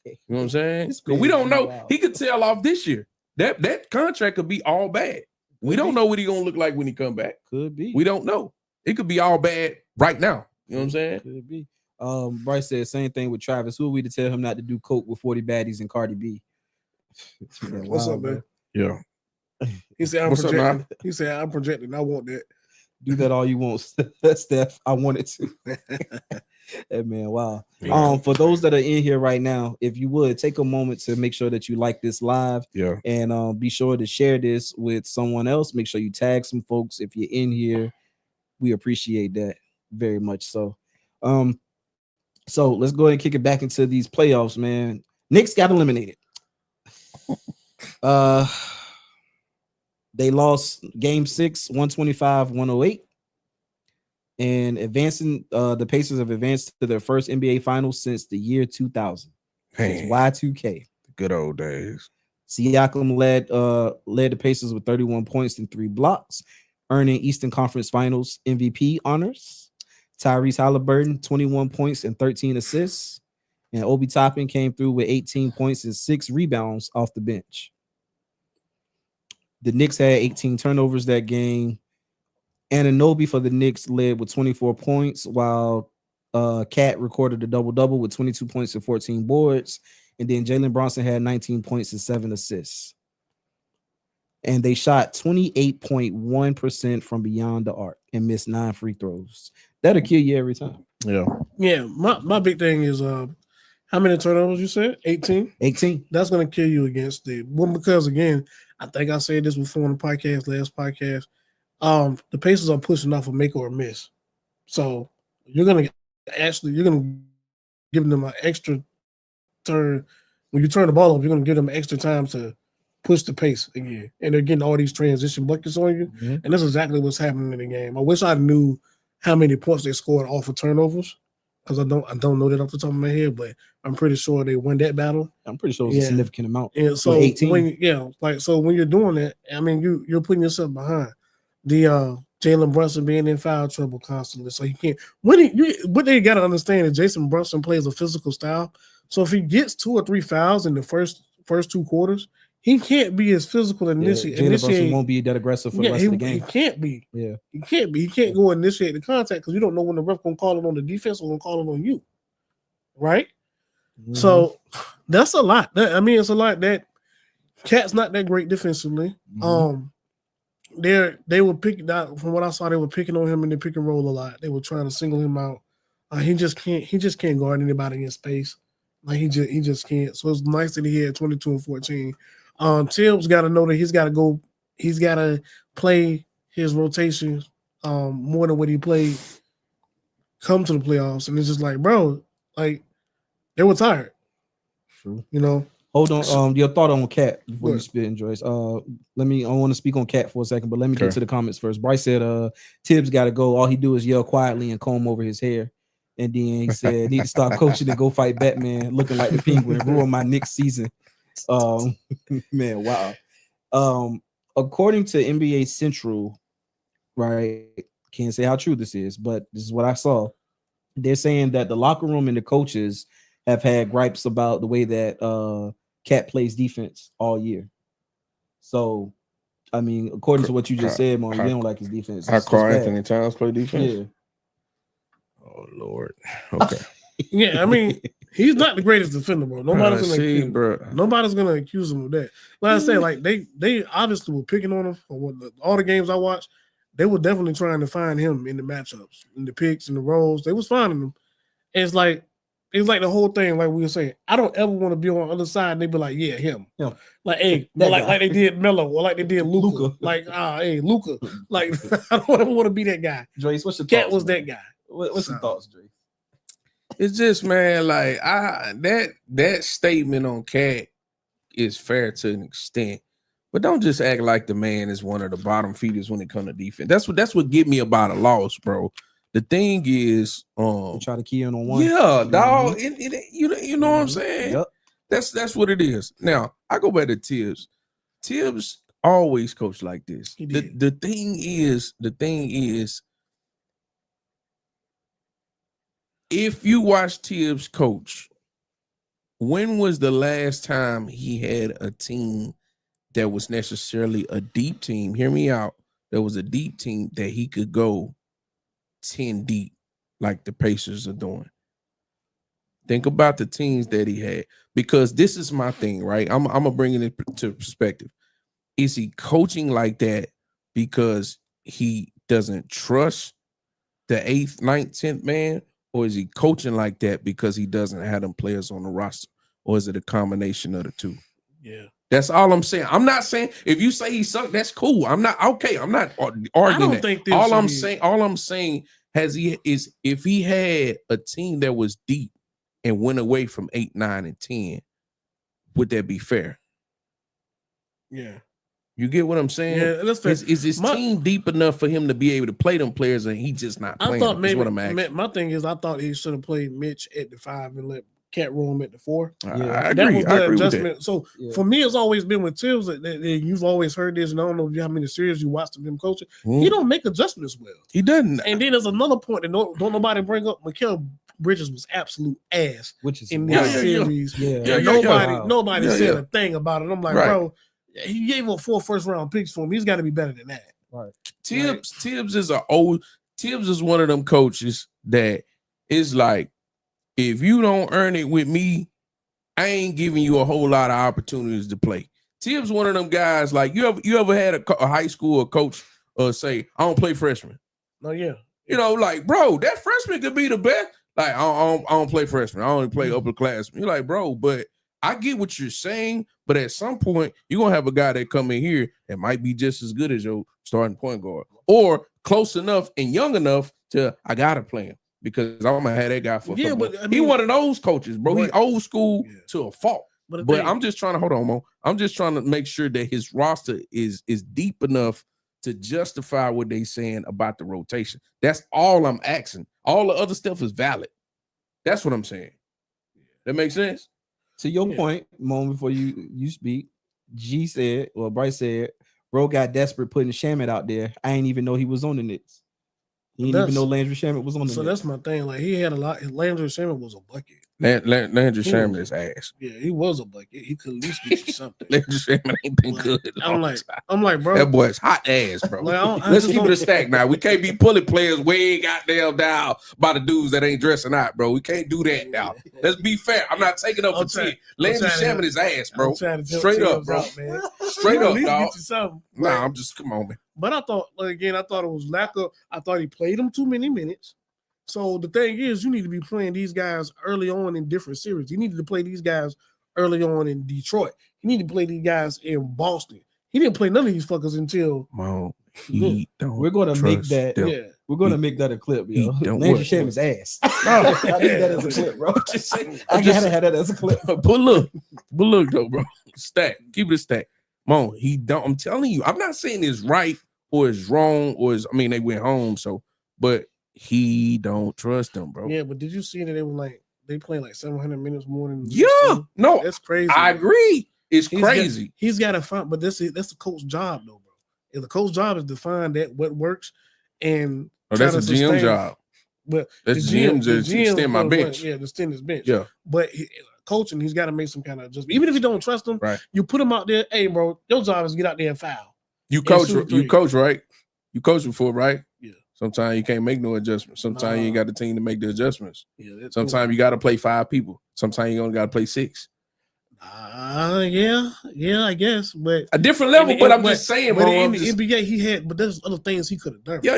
You know what I'm saying? This 'Cause we don't man, know. wow. He could tail off this year. That contract could be all bad. We don't know what he gonna look like when he come back. Could be. We don't know. It could be all bad right now. You know what I'm saying? Could be. Bryce said same thing with Travis. Who are we to tell him not to do coke with 40 baddies and Cardi B? Man, What's wow, up, man? Yeah. He said I'm What's up, projecting. man? He said I'm projecting. I want that. Do that all you want, Steph. I wanted to. Hey, man, wow. Yeah. For those that are in here right now, if you would take a moment to make sure that you like this live, Yeah. and be sure to share this with someone else. Make sure you tag some folks if you're in here. We appreciate that very much. So let's go ahead and kick it back into these playoffs, man. Knicks got eliminated. They lost game 6, 125-108. And advancing, the Pacers have advanced to their first NBA finals since the year 2000. It's Man, Y2K. good old days. Siakam led the Pacers with 31 points and 3 blocks, earning Eastern Conference Finals MVP honors. Tyrese Halliburton, 21 points and 13 assists. And Obi Toppin came through with 18 points and 6 rebounds off the bench. The Knicks had 18 turnovers that game. Anunoby for the Knicks led with 24 points, while Cat recorded a double-double with 22 points and 14 boards. And then Jalen Bronson had 19 points and 7 assists. And they shot 28.1% from beyond the arc and missed 9 free throws. That'll kill you every time. Yeah. Yeah, my big thing is how many turnovers you said? 18. 18. That's gonna kill you against the one, because again, I think I said this before on the last podcast. The Pacers are pushing off a make or a miss. So you're gonna give them an extra turn. When you turn the ball up, you're gonna give them extra time to push the pace again. And they're getting all these transition buckets on you. Mm-hmm. And that's exactly what's happening in the game. I wish I knew how many points they scored off of turnovers, because I don't know that off the top of my head, but I'm pretty sure they won that battle. I'm pretty sure it was a significant amount. And so 18. when you're doing that, I mean you're putting yourself behind. The Jalen Brunson being in foul trouble constantly, so you can't. What they got to understand is Jason Brunson plays a physical style. So if he gets 2 or 3 fouls in the first 2 quarters, he can't be as physical and Jalen Brunson won't be that aggressive for the rest of the game. He can't be. Yeah, he can't be. He can't go initiate the contact because you don't know when the ref gonna call it on the defense or gonna call it on you, right? Mm-hmm. So that's a lot. It's a lot. That Cat's not that great defensively. Mm-hmm. They were picking out, from what I saw, they were picking on him in the pick and roll a lot. They were trying to single him out. He just can't guard anybody in space. Like he just can't. So it's nice that he had 22 and 14. Tibbs got to know that he's got to play his rotation more than what he played come to the playoffs. And it's just like, bro, like they were tired. True. You know. Hold on. Your thought on Cat before you spit in, Joyce. I want to speak on Cat for a second, but let me get to the comments first. Bryce said Tibbs got to go. All he do is yell quietly and comb over his hair. And then he said, need to start coaching and go fight Batman, looking like the Penguin, ruin my Knicks season. Man, wow. According to NBA Central, right, can't say how true this is, but this is what I saw. They're saying that the locker room and the coaches have had gripes about the way that Cat plays defense all year. So, I mean, according to what you just said, Mo, you don't like his defense. How Karl Anthony Towns play defense? Yeah. Oh Lord. Okay. Yeah, I mean, he's not the greatest defender, bro. Nobody's gonna accuse him of that. Like I said, like they obviously were picking on him for all the games I watched. They were definitely trying to find him in the matchups, in the picks, and the rolls. They was finding him. And it's like the whole thing, like we were saying. I don't ever want to be on the other side and they be like, yeah, him. Like, hey, like they did Melo or like they did Luka. Like, hey, Luka. Like, I don't ever want to be that guy. Joyce, what's your Cat thoughts, was man? that guy. What's your thoughts, Joyce? It's just, man, like that statement on Cat is fair to an extent, but don't just act like the man is one of the bottom feeders when it comes to defense. That's what get me about a loss, bro. The thing is, you try to key in on one. Yeah, dog. You know what I'm saying? Yep. That's what it is. Now I go back to Tibbs. Tibbs always coached like this. The thing is, if you watch Tibbs coach, when was the last time he had a team that was necessarily a deep team? Hear me out. There was a deep team that he could go 10 deep like the Pacers are doing. Think about the teams that he had, because this is my thing, right? I'm gonna bring it to perspective. Is he coaching like that because he doesn't trust the 8th, 9th, 10th man? Or is he coaching like that because he doesn't have them players on the roster? Or is it a combination of the two? Yeah. That's all I'm saying. I'm not saying if you say he sucked, that's cool. I'm not okay. I'm not arguing. I don't think this all I'm saying is if he had a team that was deep and went away from 8, 9, and 10, would that be fair? Yeah. You get what I'm saying? Yeah, that's fair. Is his team deep enough for him to be able to play them players and he just not playing? I thought maybe what I'm asking. My thing is I thought he should have played Mitch at the 5 and let Cat roll him at the 4. I agree. I agree with that. So for me, it's always been with Tibbs that you've always heard this, and I don't know how many series you watched of him coaching. He don't make adjustments well. He doesn't. And then there's another point that don't nobody bring up. Mikal Bridges was absolute ass, which is in this series. Nobody said a thing about it. I'm like, bro, he gave up 4 first-round picks for him. He's got to be better than that. Right. Tibbs is one of them coaches that is like, if you don't earn it with me, I ain't giving you a whole lot of opportunities to play. Tibbs one of them guys, like, you ever had a high school coach say, I don't play freshmen? Oh, yeah. You know, like, bro, that freshman could be the best. Like, I don't play freshmen. I only play upperclassmen. You're like, bro, but I get what you're saying, But at some point, you're gonna have a guy that come in here that might be just as good as your starting point guard, or close enough and young enough to I gotta play him because I'm gonna have that guy for. Yeah, but I he mean, one of those coaches, bro. He old school to a fault. But I'm just trying to hold on, Mo. I'm just trying to make sure that his roster is deep enough to justify what they saying about the rotation. That's all I'm asking. All the other stuff is valid. That's what I'm saying. That makes sense. To your point, moment before you speak, Bryce said, bro got desperate putting Shamet out there. I ain't even know he was on the Knicks. He didn't even know Landry Shamet was on the Knicks. So that's my thing. Like he had a lot. Landry Shamet was a bucket. Landry Shamet is ass. Yeah, he was a bucket. He could at least get you something. Landry Shamet ain't been good. I'm like, bro, that boy's hot ass, bro. Like, Let's keep it a stack now. We can't be pulling players way goddamn down by the dudes that ain't dressing out, bro. We can't do that now. Let's be fair. I'm not taking up for T. Landry Shamet is ass, bro. Straight up, bro. Man. Straight up, dog. Nah, I'm just come on, man. But I thought it was lack of. I thought he played them too many minutes. So the thing is, you need to be playing these guys early on in different series. You need to play these guys early on in Detroit. You need to play these guys in Boston. He didn't play none of these fuckers until. Mo, we're gonna make that. Them. Yeah, we're gonna make that a clip, yo. Landry Shamet's ass. No, I need that as a clip, bro. I gotta have that as a clip. But look though, bro. Stack. Keep it a stack. Mo, he don't. I'm telling you, I'm not saying it's right or it's wrong or it's. I mean, they went home, so but. He don't trust them, bro. Yeah, but did you see that they playing like 700 minutes more than? No, that's crazy. I agree. It's crazy. He's got to find, but that's the coach's job, though, bro. If the coach's job is to find that what works and that's a GM job. But that's the GM to extend my bench. To extend his bench. Yeah, but coaching, he's got to make some kind of adjustment. Even if you don't trust him, right? You put him out there. Hey, bro, your job is to get out there and foul. You coach, right? You coach before, right? Yeah. Sometimes you can't make no adjustments. Sometimes you ain't got the team to make the adjustments. Yeah. Sometimes you got to play 5 people. Sometimes you only got to play 6. Yeah, I guess, but a different level. But I'm just saying, but bro. In the NBA, he had, but there's other things he could have done. Yeah.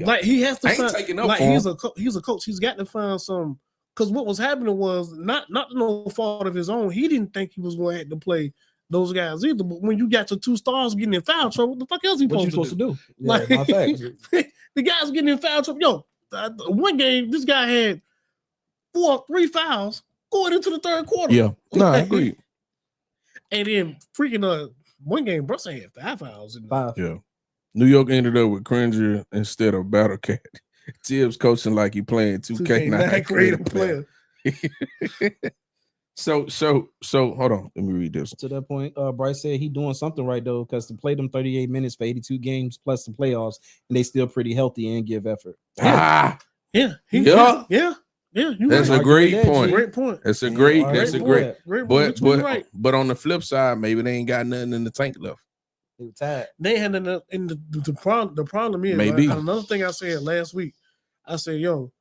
Like he has to. I ain't taking up like for him. He's a coach. He's got to find some. Because what was happening was not no fault of his own. He didn't think he was going to have to play those guys either. But when you got your 2 stars getting in foul trouble, what the fuck else you supposed to do? Yeah, like the guys getting in foul trouble. Yo, one game, this guy had 3 fouls going into the third quarter. Yeah, no, I agree. And then freaking one game, Brunson had 5 fouls. Yeah, New York ended up with Cringer instead of Battle Cat. Tibbs coaching like he playing 2K9 creative player. So hold on. Let me read this. To that point, Bryce said he doing something right though, because to play them 38 minutes for 82 games plus the playoffs, and they still pretty healthy and give effort. Yeah. That's a great point. Great point. That's a great. But on the flip side, maybe they ain't got nothing in the tank left. They were tired. They had the problem is maybe another thing I said last week. I said, yo,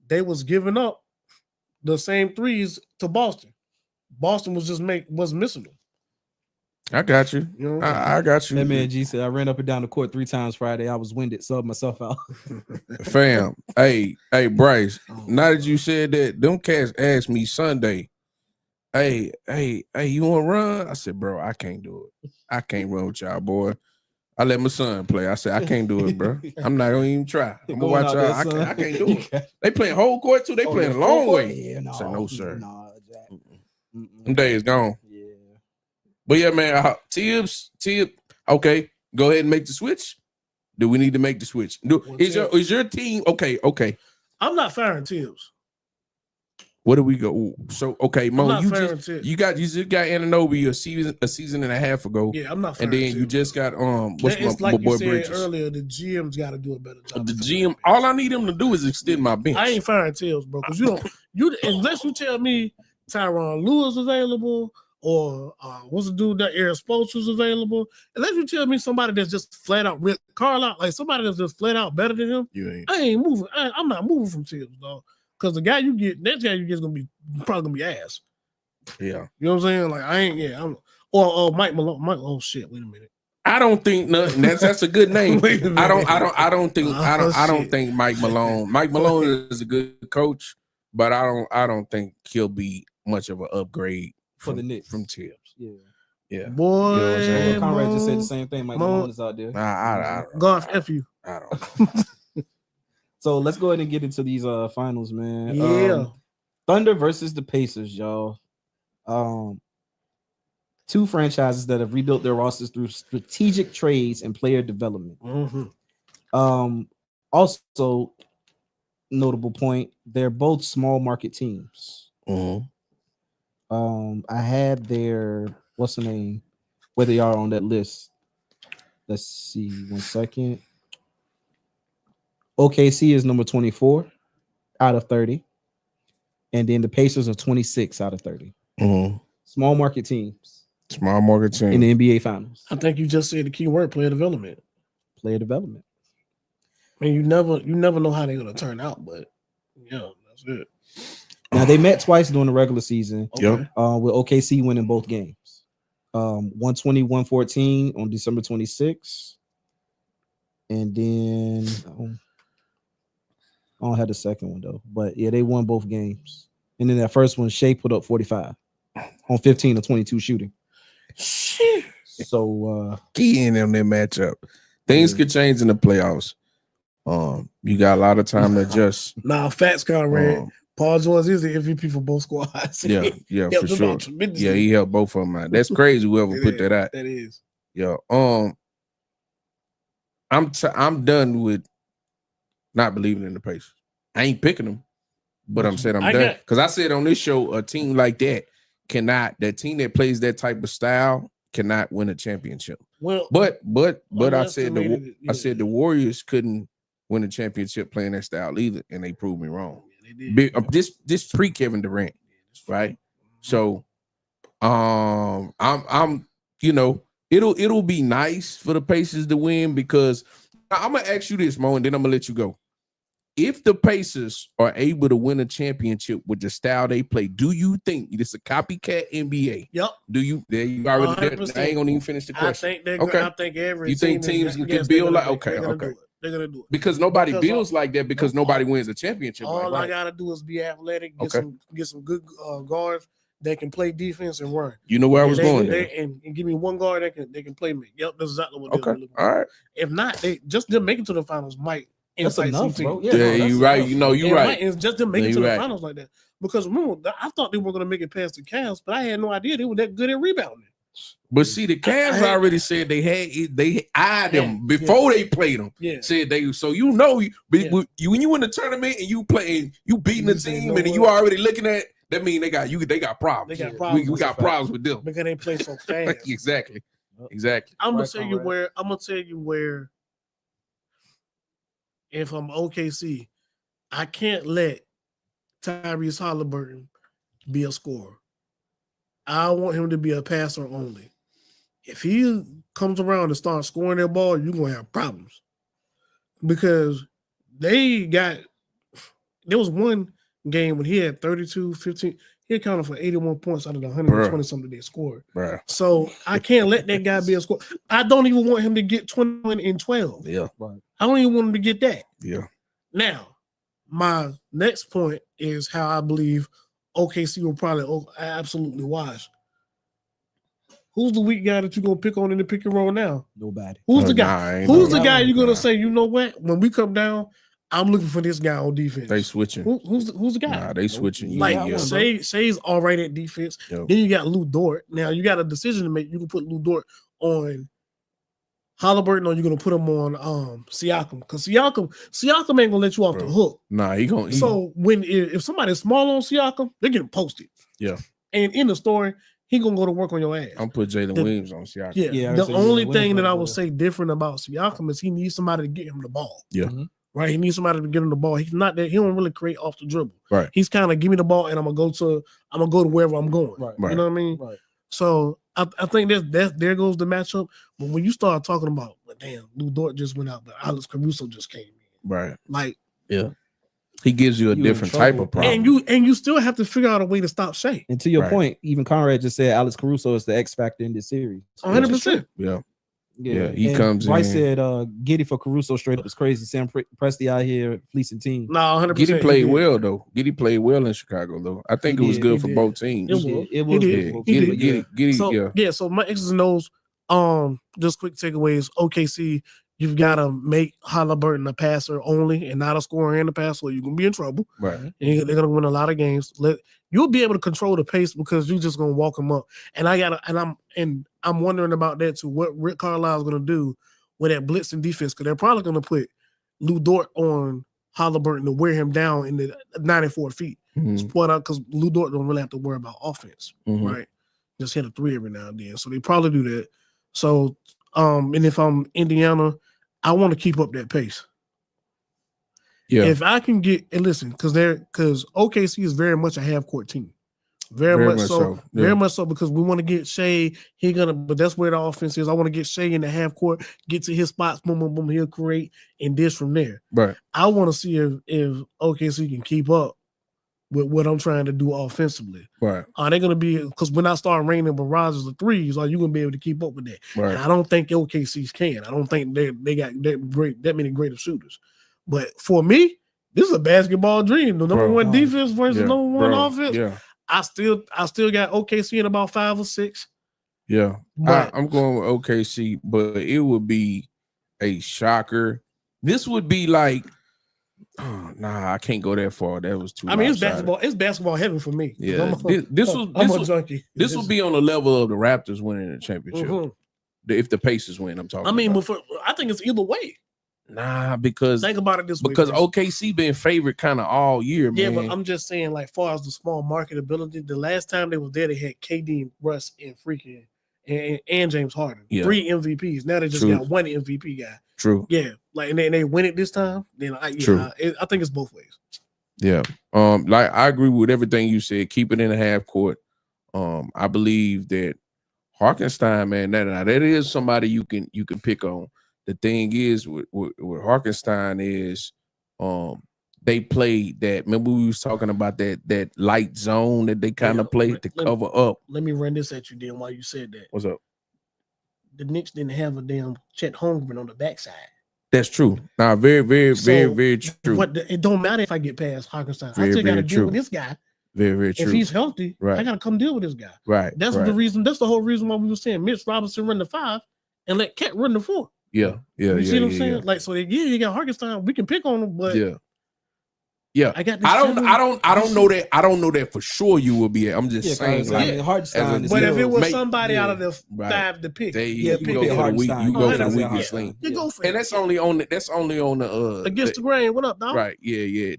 they was giving up the same threes to Boston. Boston was missing them. I got you. I got you. That man G said I ran up and down the court 3 times Friday. I was winded, subbed myself out. Fam, hey, Bryce. Now that you said that, them cats asked me Sunday, hey, you want to run? I said, bro, I can't do it. I can't run with y'all, boy. I let my son play. I said, I can't do it, bro. I'm not gonna even try. I'm gonna watch y'all. I can't do it. They playing whole court too. They playing a long way. Yeah, no. I said, no, sir. No, them days gone. Yeah. But yeah, man, Tibbs, okay, go ahead and make the switch. Do we need to make the switch? Is your team okay? I'm not firing Tibbs. Where do we go? So okay, Mo, you just got Anunoby a season and a half ago. Yeah, I'm not firing. And then you just got what's my boy said Bridges earlier. The GM's got to do a better job. The GM, all I need him to do is extend my bench. I ain't firing Tibbs, bro, because unless you tell me Tyronn Lewis available or what's the dude that Eric Spoelstra's available, unless you tell me somebody that's just flat out Rick Carlisle, like somebody that's just flat out better than him, I ain't moving. I'm not moving from Tibbs, dog. Because the guy you get, next guy you get is probably gonna be ass. Yeah, you know what I'm saying? Like I ain't. Yeah, I'm. Or Mike Malone. Oh shit! Wait a minute. I don't think nothing. That's a good name. I don't think Mike Malone. Mike Malone is a good coach, but I don't think he'll be much of an upgrade for the Knicks from Tibbs. Yeah. Yeah. Boy, You know what I'm saying? Conrad just said the same thing. Mike Malone is out there. I don't Garth, F you. I don't know. So let's go ahead and get into these finals, man. Yeah. Thunder versus the Pacers, y'all. Two franchises that have rebuilt their rosters through strategic trades and player development. Also, notable point, they're both small market teams. I had their what's the name, where they are on that list. Let's see, 1 second. OKC is number 24 out of 30, and then the Pacers are 26 out of 30. Small market teams. Small market team in the NBA Finals. I think you just said the key word: player development. Player development. I mean, you never know how they're gonna turn out, but yeah, that's it. Now they met twice during the regular season. Yep. With OKC winning both games. 120-114 on December 26th. And then I don't have the second one though, but yeah, they won both games. And then that first one, Shea put up 45 on 15 of 22 shooting. So key in on that matchup. Things could change in the playoffs. You got a lot of time to adjust. Nah, facts, Conrad. Paul George is the MVP for both squads. Yeah, for sure. Yeah, he helped both of them out. That's crazy. Whoever put that out. That is. Yeah. I'm done with not believing in the Pacers. I ain't picking them, but I'm saying I'm done because I said on this show, a team like that team that plays that type of style cannot win a championship. Well, but I said the Warriors couldn't win a championship playing that style either, and they proved me wrong. This pre Kevin Durant, right? So, I'm it'll be nice for the Pacers to win because I'm gonna ask you this, Mo, and then I'm gonna let you go. If the Pacers are able to win a championship with the style they play, do you think it's a copycat NBA? Yep. Do you? There you already. I ain't gonna even finish the question. I think they're okay. I think every. You think teams can build like okay. They're gonna do it because nobody builds like that because nobody wins a championship. All I gotta do is be athletic, get some good guards that can play defense and run. You know where I was going, and give me one guard that can play me. Yep, that's exactly what. Okay, all right. If not, they just them making to the finals might. That's enough, bro. Yeah, you're right. You know, you're right. It's just them making it to the finals like that. Because remember, I thought they were going to make it past the Cavs, but I had no idea they were that good at rebounding. But see, the Cavs already said they eyed them before they played them. Yeah. Said they when you in the tournament and you playing, you beating the team, and you already looking at that mean they got problems. They got problems. We got problems with them because they play so fast. Exactly. I'm gonna tell you where. If I'm OKC, I can't let Tyrese Halliburton be a scorer. I want him to be a passer only. If he comes around and starts scoring that ball, you're going to have problems. Because there was one game when he had 32-15. He accounted for 81 points out of the 120 something they scored. Bruh. So I can't let that guy be a scorer. I don't even want him to get 21 and 12. Yeah. Right. I don't even want him to get that. Yeah. Now, my next point is how I believe OKC will probably absolutely wash. Who's the weak guy that you're gonna pick on in the pick and roll now? Nobody. Who's the guy? Who's the guy you're gonna say? You know what? When we come down, I'm looking for this guy on defense. They switching. Who's the guy? Nah, they switching. Like Shay's all right at defense. Yep. Then you got Lou Dort. Now you got a decision to make. You can put Lou Dort on Halliburton, or you're gonna put him on Siakam, because Siakam ain't gonna let you off the hook. Nah, he gonna. So if somebody's small on Siakam, they're getting posted. Yeah. And in the story, he gonna go to work on your ass. I'm put Jalen Williams on Siakam. Yeah. The only thing that I would say different about Siakam is he needs somebody to get him the ball. Yeah. Mm-hmm. Right. He needs somebody to get him the ball. He's not that. He don't really create off the dribble. Right. He's kind of give me the ball and I'm gonna go to wherever I'm going. Right. You know what I mean? Right. So I think that there goes the matchup. But when you start talking about, damn, Lou Dort just went out, but Alex Caruso just came in. Right. Like, yeah. He gives you a different type of problem. And you still have to figure out a way to stop Shea. And to your point, even Conrad just said Alex Caruso is the X factor in this series. 100%. Yeah. Yeah, he And comes Bryce in. said, Giddy for Caruso straight up is crazy. Sam Presti out here fleecing team. No, 100%. Giddy played well though. Giddy played well in Chicago though. I think He it was did. good He for did. both teams. It was. It He was did. good for He both, did. but yeah. Giddy, So my X's and O's. Just quick takeaways. OKC, you've got to make Halliburton a passer only and not a scorer and a passer, or you're gonna be in trouble. Right. And they're gonna win a lot of games. You'll be able to control the pace because you're just gonna walk them up. And I'm wondering about that too. What Rick Carlisle's gonna do with that blitzing defense? Because they're probably gonna put Lou Dort on Halliburton to wear him down in the 94 feet. Spot out because Lou Dort don't really have to worry about offense, right? Just hit a three every now and then. So they probably do that. So, and if I'm Indiana, I want to keep up that pace. Yeah. If I can get and listen, because OKC is very much a half court team. Very much so. Yeah. Very much so because we want to get Shea. But that's where the offense is. I want to get Shea in the half court, get to his spots, boom, boom, boom, he'll create and dish from there. Right. I want to see if OKC can keep up with what I'm trying to do offensively. Right. Are they going to be, because when I start raining barrages of threes, are you going to be able to keep up with that? Right. And I don't think OKC's can. I don't think they got that many greater shooters. But for me, this is a basketball dream. The number one defense versus number one offense. Yeah. I still got OKC in about 5 or 6. Yeah. But I'm going with OKC, but it would be a shocker. This would be like, I can't go that far. That was too. I mean, it's basketball. It's basketball heaven for me. Yeah, I'm a junkie. This will be on the level of the Raptors winning the championship. If the Pacers win, I'm talking. I mean, about. I think it's either way. Nah, because think about it this way. Because OKC been favored kind of all year, man. Yeah, but I'm just saying, like, far as the small marketability, the last time they was there, they had KD, Russ, and freaking and James Harden. 3 MVPs. Now they just got 1 MVP guy. True. Yeah, like, and they win it this time. Then I think it's both ways. Yeah. Like I agree with everything you said. Keep it in the half court. I believe that Hartenstein, man, that is somebody you can pick on. The thing is with Hartenstein is they played that. Remember we was talking about that light zone that they kind of played to cover up. Let me run this at you then while you said that. What's up? The Knicks didn't have a damn Chet Holmgren on the backside. That's true. Now, very, very, very true. But it don't matter if I get past Hartenstein. I still got to deal with this guy. Very, very true. If he's healthy, right. I got to come deal with this guy. Right. That's the reason. That's the whole reason why we were saying Mitch Robinson run the 5 and let Cat run the 4. Yeah. You see what I'm saying? Like, so you got Hartenstein. We can pick on him, but yeah. I got this. I don't know that. I don't know that for sure. You will be. I'm just saying. Like, Hartenstein. But if it was somebody out of the 5 to pick, you go for the weak. You go for the weakest link. You go for it. And that's only on the against the grain. What up, dog? Right. Yeah.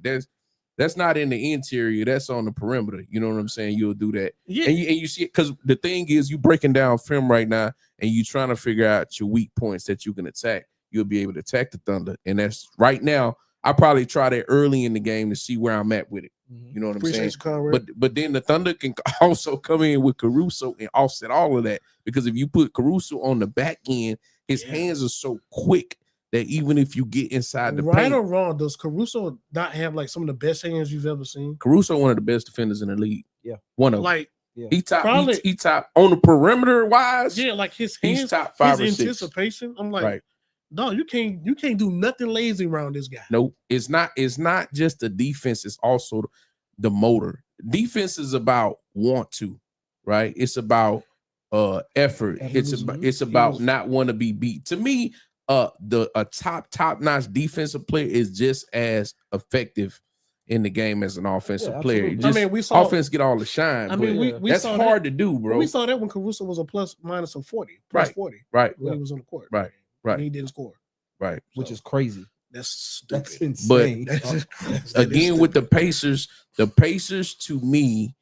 That's not in the interior. That's on the perimeter. You know what I'm saying? You'll do that. Yeah. And you see it because the thing is, you breaking down film right now, and you trying to figure out your weak points that you can attack. You'll be able to attack the Thunder, and that's right now. I probably try that early in the game to see where I'm at with it. You know what I'm saying? But then the Thunder can also come in with Caruso and offset all of that, because if you put Caruso on the back end, his hands are so quick that even if you get inside the right paint, or wrong, does Caruso not have like some of the best hands you've ever seen? Caruso one of the best defenders in the league. Yeah, one of them. Like he top on the perimeter wise. Yeah, like his hands, he's top 5 or 6. Anticipation. I'm like, no, you can't do nothing lazy around this guy. Nope. It's not just the defense, it's also the motor. Defense is about want to, right? It's about effort. It's about not want to be beat. To me, a top-notch defensive player is just as effective in the game as an offensive player. I mean, we saw offense get all the shine. I mean, that's hard to do, bro. We saw that when Caruso was a plus-minus of 40, plus 40, right? When he was on the court, right. And he didn't score, right? Which is crazy. That's insane. But again, with the Pacers to me,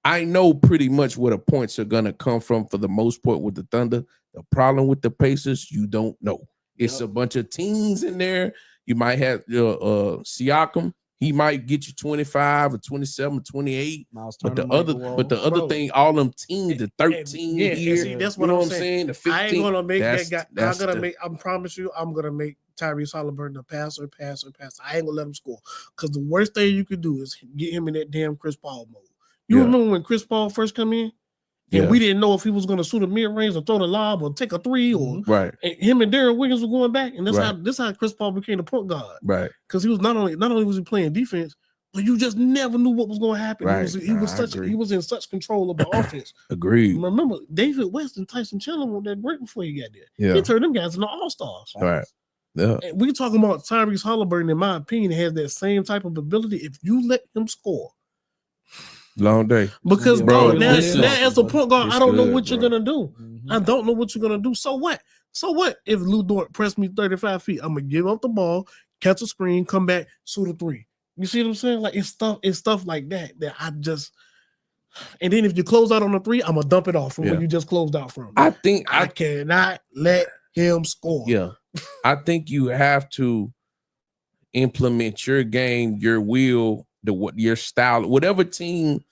I know pretty much where the points are gonna come from for the most part with the Thunder. The problem with the Pacers, you don't know. It's a bunch of teams in there. You might have Siakam. He might get you 25 or 27 or 28. But the other thing, all them teams, the 13 here, see, that's what you know I'm what I'm saying? The 15, I ain't gonna make that guy. I promise you, I'm gonna make Tyrese Halliburton a passer. I ain't gonna let him score. Because the worst thing you could do is get him in that damn Chris Paul mode. You remember when Chris Paul first come in And we didn't know if he was going to shoot a mid-range or throw the lob or take a three or right. and him and Darren Wiggins were going back. And that's how Chris Paul became the point guard. Right. Because he was not only was he playing defense, but you just never knew what was going to happen. Right. He was in such control of the offense. Agreed. Remember, David West and Tyson Chandler were that great before he got there. Yeah. He turned them guys into all-stars. Right. Yeah. And we talking about Tyrese Halliburton, in my opinion, has that same type of ability if you let him score. Long day. Because Bro, now listen. as a point guard, It's I don't know good, what you're bro. gonna do. I don't know what you're gonna do. So what? So what if Lou Dort pressed me 35 feet? I'm gonna give up the ball, catch a screen, come back, shoot a three. You see what I'm saying? Like it's stuff like that I just. And then if you close out on a three, I'm gonna dump it off from where you just closed out from. I think I cannot let him score. Yeah. I think you have to implement your game, your will, your style, whatever team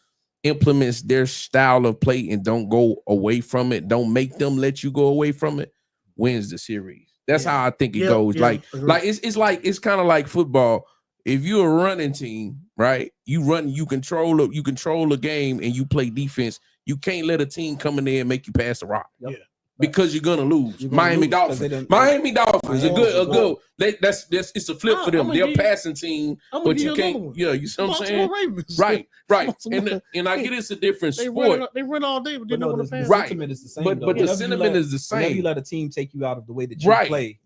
implements their style of play and don't go away from it, don't make them let you go away from it, wins the series. That's how I think it goes. It's kind of like football. If you're a running team, right? You control the game and you play defense. You can't let a team come in there and make you pass the rock. Yep. Because you're gonna lose. Miami Dolphins. It's a flip for them. They're a passing team, but you can't. Yeah, you see what I'm saying? Ravens. Right. And I get it's a different sport. They run all day, but they But don't no, want to the pass. Right. sentiment is the same. But though. the sentiment is the Whenever you same. let a team take you out of the way that you Right. play,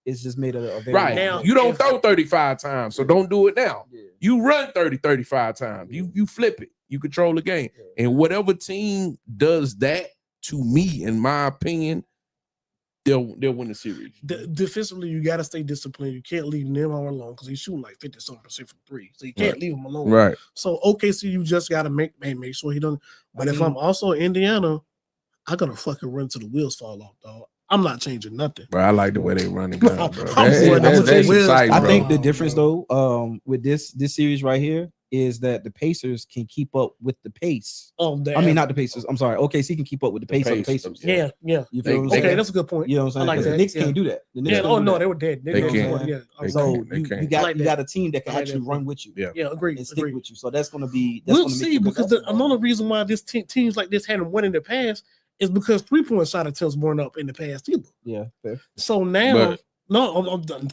it's just made a very Right. Now, You don't throw 35 times, so don't do it now. Yeah. You run 30, 35 times. You flip it. You control the game. Yeah. And whatever team does that, to me, in my opinion, they'll win the series. Defensively, you got to stay disciplined. You can't leave Nembhard alone because he's shooting like 50-something% from three. So you can't leave him alone. Right. So OKC, you just got to make sure he doesn't. But if I'm also Indiana, I gotta fucking run till the wheels fall off, dog. I'm not changing nothing. Bro, I like the way they run the gun, bro. I'm sorry, That's exciting, I bro. think the difference though, with this series right here is that the Pacers can keep up with the pace. Oh, I mean, not the Pacers. I'm sorry. OKC can keep up with the pace of the Pacers. Yeah. You feel what I'm Okay, saying? that's a good point. You know what I'm saying? I like 'Cause that. The Knicks Yeah. can't do that. The Knicks Yeah. can't Oh do no, that. they were dead. They can't. Yeah. They So can't. They you can't. got like you got a team that can I like actually that. run with you. Yeah. Yeah, agree. And stick with you. So that's gonna be. We'll see because another reason why this teams like this hadn't won in the past is because 3-point shot attempts weren't up in the past either. Yeah. Fair. So now,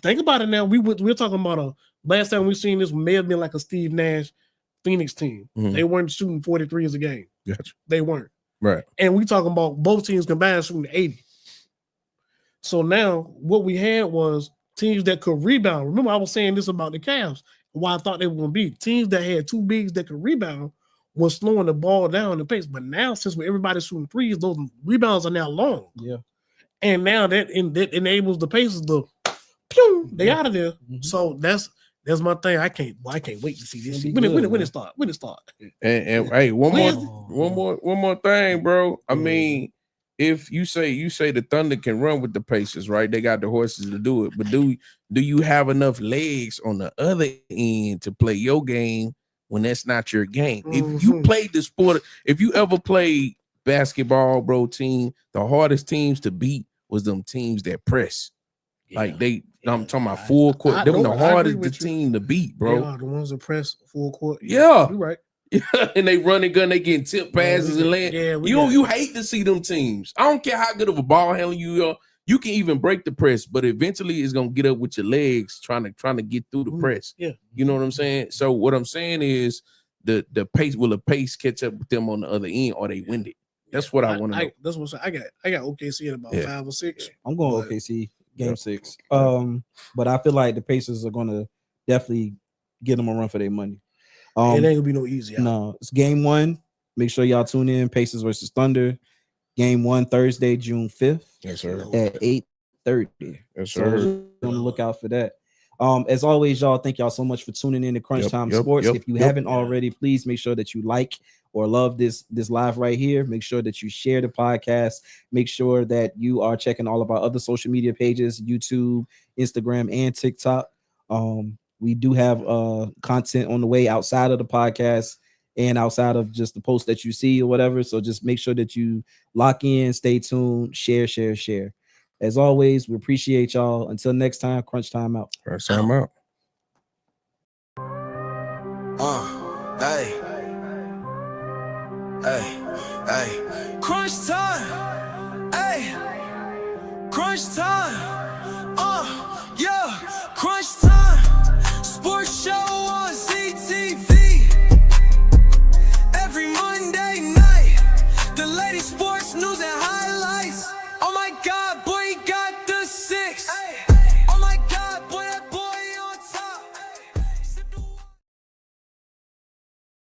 think about it. Now we're talking about last time we seen this may have been like a Steve Nash Phoenix team. Mhm. They weren't shooting 43s a game. Gotcha. They weren't. Right. And we talking about both teams combined shooting 80. So now what we had was teams that could rebound. Remember, I was saying this about the Cavs. Why I thought they were going to be teams that had two bigs that could rebound was slowing the ball down the pace. But now, since everybody's shooting threes, those rebounds are now long. Yeah. And now that enables the Pacers to, pew, they out of there. Mhm. So that's my thing. I can't wait to see this. It's gonna When be it good, start. And hey, one more thing, bro. I Yeah. mean, if you say the Thunder can run with the Pacers, right? They got the horses to do it. But do you have enough legs on the other end to play your game when that's not your game? If you played the sport, if you ever played basketball, bro, the hardest teams to beat was them teams that press. Like I'm talking about full court. Them the hardest team to beat, bro. They are the ones that press full court. Yeah. You're right. And they run and gun, they getting tip passes and land. Yeah, you hate to see them teams. I don't care how good of a ball handler you are. You can even break the press, but eventually it's gonna get up with your legs trying to get through the press. Yeah. You know what I'm saying? So what I'm saying is the pace catch up with them on the other end or they win it. That's what I want to know. That's what I got OKC at about 5 or 6. I'm going OKC game 6. But I feel like the Pacers are gonna definitely get them a run for their money. It ain't gonna be no easy. No, it's game 1. Make sure y'all tune in. Pacers versus Thunder. Game 1 Thursday, June 5th. Yes, sir. At 8:30. Yes, So sir. be on the lookout for that. As always, y'all, thank y'all so much for tuning in to Crunch Time Sports. If you haven't already, please make sure that you like or love this live right here. Make sure that you share the podcast. Make sure that you are checking all of our other social media pages, YouTube, Instagram, and TikTok. We do have content on the way outside of the podcast and outside of just the post that you see or whatever. So just make sure that you lock in, stay tuned, share. As always, we appreciate y'all. Until next time, Crunch Time out. Crunch Time out. Hey. Crunch time. Hey, crunch time.